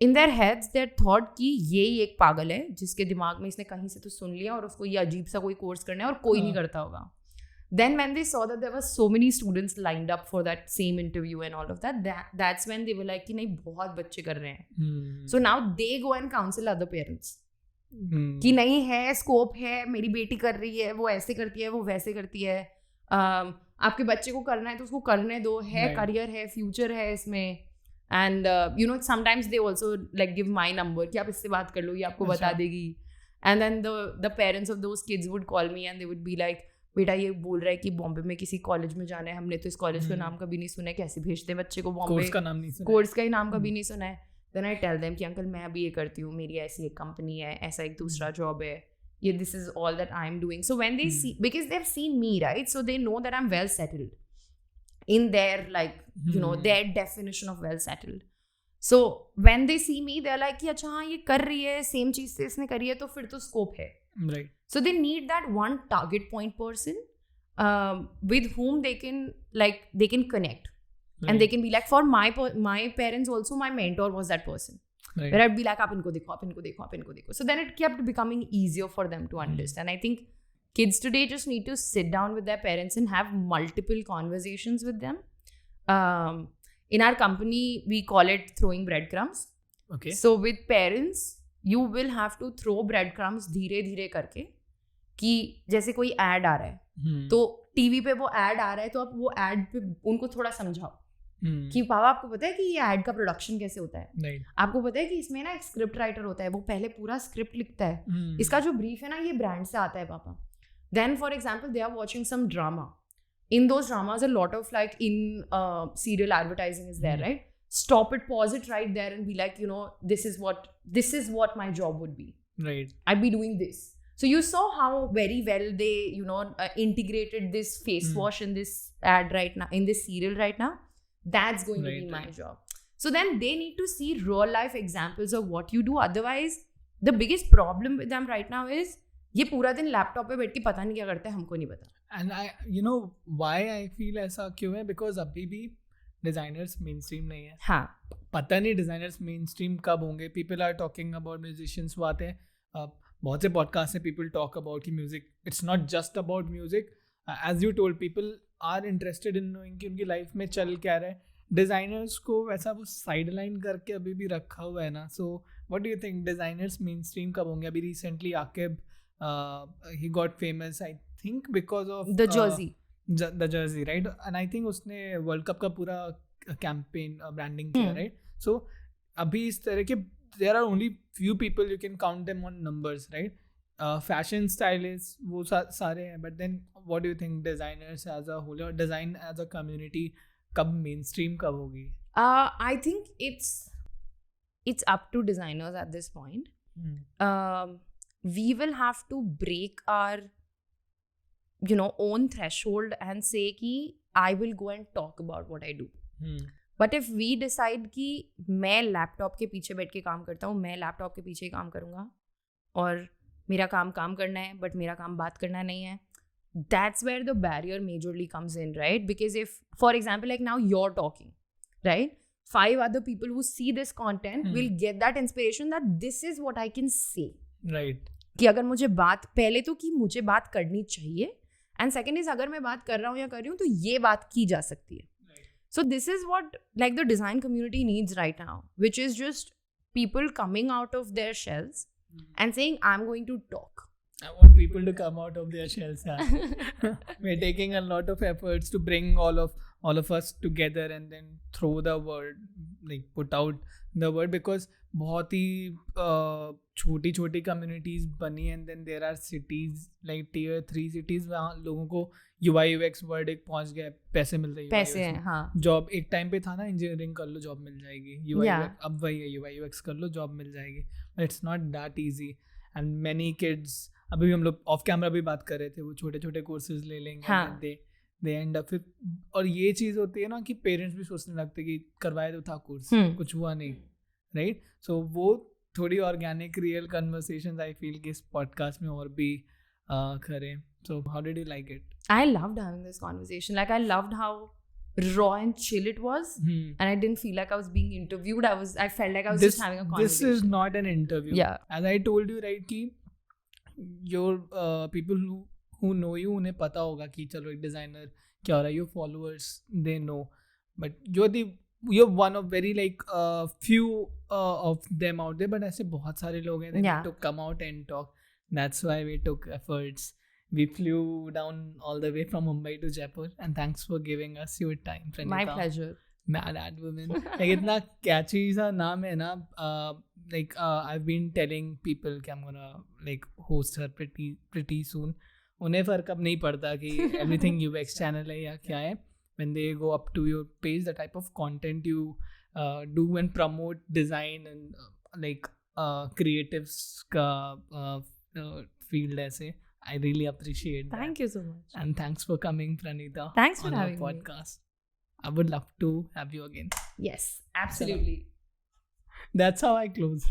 in their heads they thought कि ये एक पागल है जिसके दिमाग में इसने कहीं से तो सुन लिया और उसको ये अजीब सा कोई कोर्स करना है और कोई नहीं करता होगा। Then when they saw that there were so many students lined up for that same interview and all of that, that's when they were like कि नहीं बहुत बच्चे कर रहे हैं। So now they go and counsel other parents कि नहीं है, स्कोप है, मेरी बेटी कर रही है, वो ऐसे करती है, वो वैसे करती है, आपके बच्चे को करना है तो उसको करने दो, है करियर है, फ्यूचर है इसमें। And you know sometimes they also like give my number कि आप इससे बात कर लो, ये आपको बता देगी। And then the parents of those kids would call me and they would be like बेटा ये बोल रहा है कि बॉम्बे में किसी कॉलेज में जाना है, हमने तो इस कॉलेज का नाम कभी नहीं सुना है, कैसे भेजते हैं बच्चे को बॉम्बे, कोर्स का ही नाम कभी नहीं सुना है। Then I tell them कि अंकल मैं अभी ये करती हूँ, मेरी ऐसी एक कंपनी है, ऐसा एक दूसरा जॉब है, ये this is all that I'm doing. So when they see, because they've seen me, right? So they know that I'm well settled in their like, you know, their definition of well settled. So when they see me, they're like कि अच्छा हाँ ये कर रही है, same चीज़ से इसने करी है, तो फिर तो स्कोप है, right? So they need that one target point person with whom they can connect. And they can be like, for my parents also, my mentor was that person. Right. Where I'd be like, आप इनको देखो. So then it kept becoming easier for them to understand. I think kids today just need to sit down with their parents and have multiple conversations with them. In our company, we call it throwing breadcrumbs. Okay. So with parents, you will have to throw breadcrumbs धीरे धीरे करके, कि जैसे कोई ad आ रहा है, तो TV पे वो ad आ रहा है, तो आप वो ad पे उनको थोड़ा समझाओ कि पापा आपको पता है कि ये ad का प्रोडक्शन कैसे होता है. Right. आपको पता है कि इसमें ना एक स्क्रिप्ट राइटर होता है, वो पहले पूरा स्क्रिप्ट लिखता है. इसका जो ब्रीफ है ना, ये ब्रांड से आता है पापा. Then for example, they are watching some drama. In those dramas, a lot of like in serial advertising is there, right? Stop it, pause it right there and be like, you know, this is what my job would be. Right. I'd be doing this. So you saw how very well they, you know, integrated this face wash in this ad right now, in this serial right now. That's going to be my job. So then they need to see real life examples of what you do. Otherwise, the biggest problem with them right now is ये पूरा दिन laptop पे बैठ के पता नहीं क्या करते हैं, हमको नहीं पता. And you know why I feel ऐसा क्यों है? Because अभी भी डिजाइनर्स मेन स्ट्रीम नहीं है. हाँ. पता नहीं डिजाइनर्स मेन स्ट्रीम कब होंगे. People are talking about musicians, वो आते हैं, बहुत से पॉडकास्ट में पीपल टॉक अबाउट कि music, it's not just about music. As you told, people are interested in knowing कि उनकी लाइफ में चल क्या रहा है. डिजाइनर्स को वैसा वो साइड लाइन करके अभी भी रखा हुआ है ना. So what do you think, designers main stream कब होंगे? अभी recently Aqib, he got famous I think because of the jersey, right? And I think उसने वर्ल्ड कप का पूरा कैंपेन ब्रांडिंग किया, right? So अभी इस तरह के there are only few people, you can count them on numbers, right? Fashion stylists वो सारे हैं, but then what do you think, designers as a whole or design as a community कब mainstream कब होगी? I think it's up to designers at this point. We will have to break our, you know, own threshold and say कि I will go and talk about what I do. But if we decide कि मैं laptop के पीछे बैठ के काम करता हूँ, मैं लैपटॉप के पीछे काम करूँगा और मेरा काम करना है बट मेरा काम बात करना नहीं है, that's where the barrier majorly comes in, right? Because if, for example, like now you're talking, right? 5 other people who see this content will get that inspiration that this is what I can say. Right. कि अगर मुझे बात, पहले तो कि मुझे बात करनी चाहिए, एंड सेकेंड इज अगर मैं बात कर रहा हूँ या कर रही हूँ तो ये बात की जा सकती है. So this is what like the design community needs right now, which is just people coming out of their shells and saying I'm going to talk. I want people to come out of their shells. We're taking a lot of efforts to bring all of us together and then throw the word, like put out the word, because बहुत ही छोटी छोटी communities बनी, and then there are cities like tier 3 cities वहाँ लोगों को UI UX word एक पहुँच गया, पैसे मिलते हैं, पैसे हैं, हाँ. जॉब एक टाइम पे था ना, इंजीनियरिंग कर लो जॉब मिल जाएगी, UI UX अब वही है, UI UX कर लो जॉब मिल जाएगी. It's not that easy, and many kids, अभी हम लोग ऑफ कैमरा भी बात कर रहे थे, वो छोटे छोटे कोर्सेज ले लेंगे, दे एंड अप फिर. और ये चीज़ होती है ना कि पेरेंट्स भी सोचने लगते कि करवाए तो था कोर्स, कुछ हुआ नहीं, राइट? सो वो थोड़ी organic real conversations I feel कि इस पॉडकास्ट में और भी करें. So how did you like it? I loved having this conversation. Like I loved how raw and chill it was, and I didn't feel like I was being interviewed. I felt like I was just having a conversation. This is not an interview. Yeah. As I told you, right, कि your people who know you, उन्हें पता होगा कि चलो एक designer क्या हो रहा है. Your followers, they know, but you're one of very like few of them out there. But ऐसे बहुत सारे लोग हैं. They need to come out and talk. That's why we took efforts. We flew down all the way from Mumbai to Jaipur, and thanks for giving us your time, Pranita. My pleasure. Mad ad woman. Like इतना catchy सा नाम है ना. Like I've been telling people कि I'm gonna like host her pretty soon. उन्हें फर्क अब नहीं पड़ता कि everything UX channel है या क्या है. When they go up to your page, the type of content you do and promote design and like creatives का field ऐसे. I really appreciate that. Thank you so much. And thanks for coming, Pranita. Thanks for on having our podcast. I would love to have you again. Yes, absolutely. That's how I close.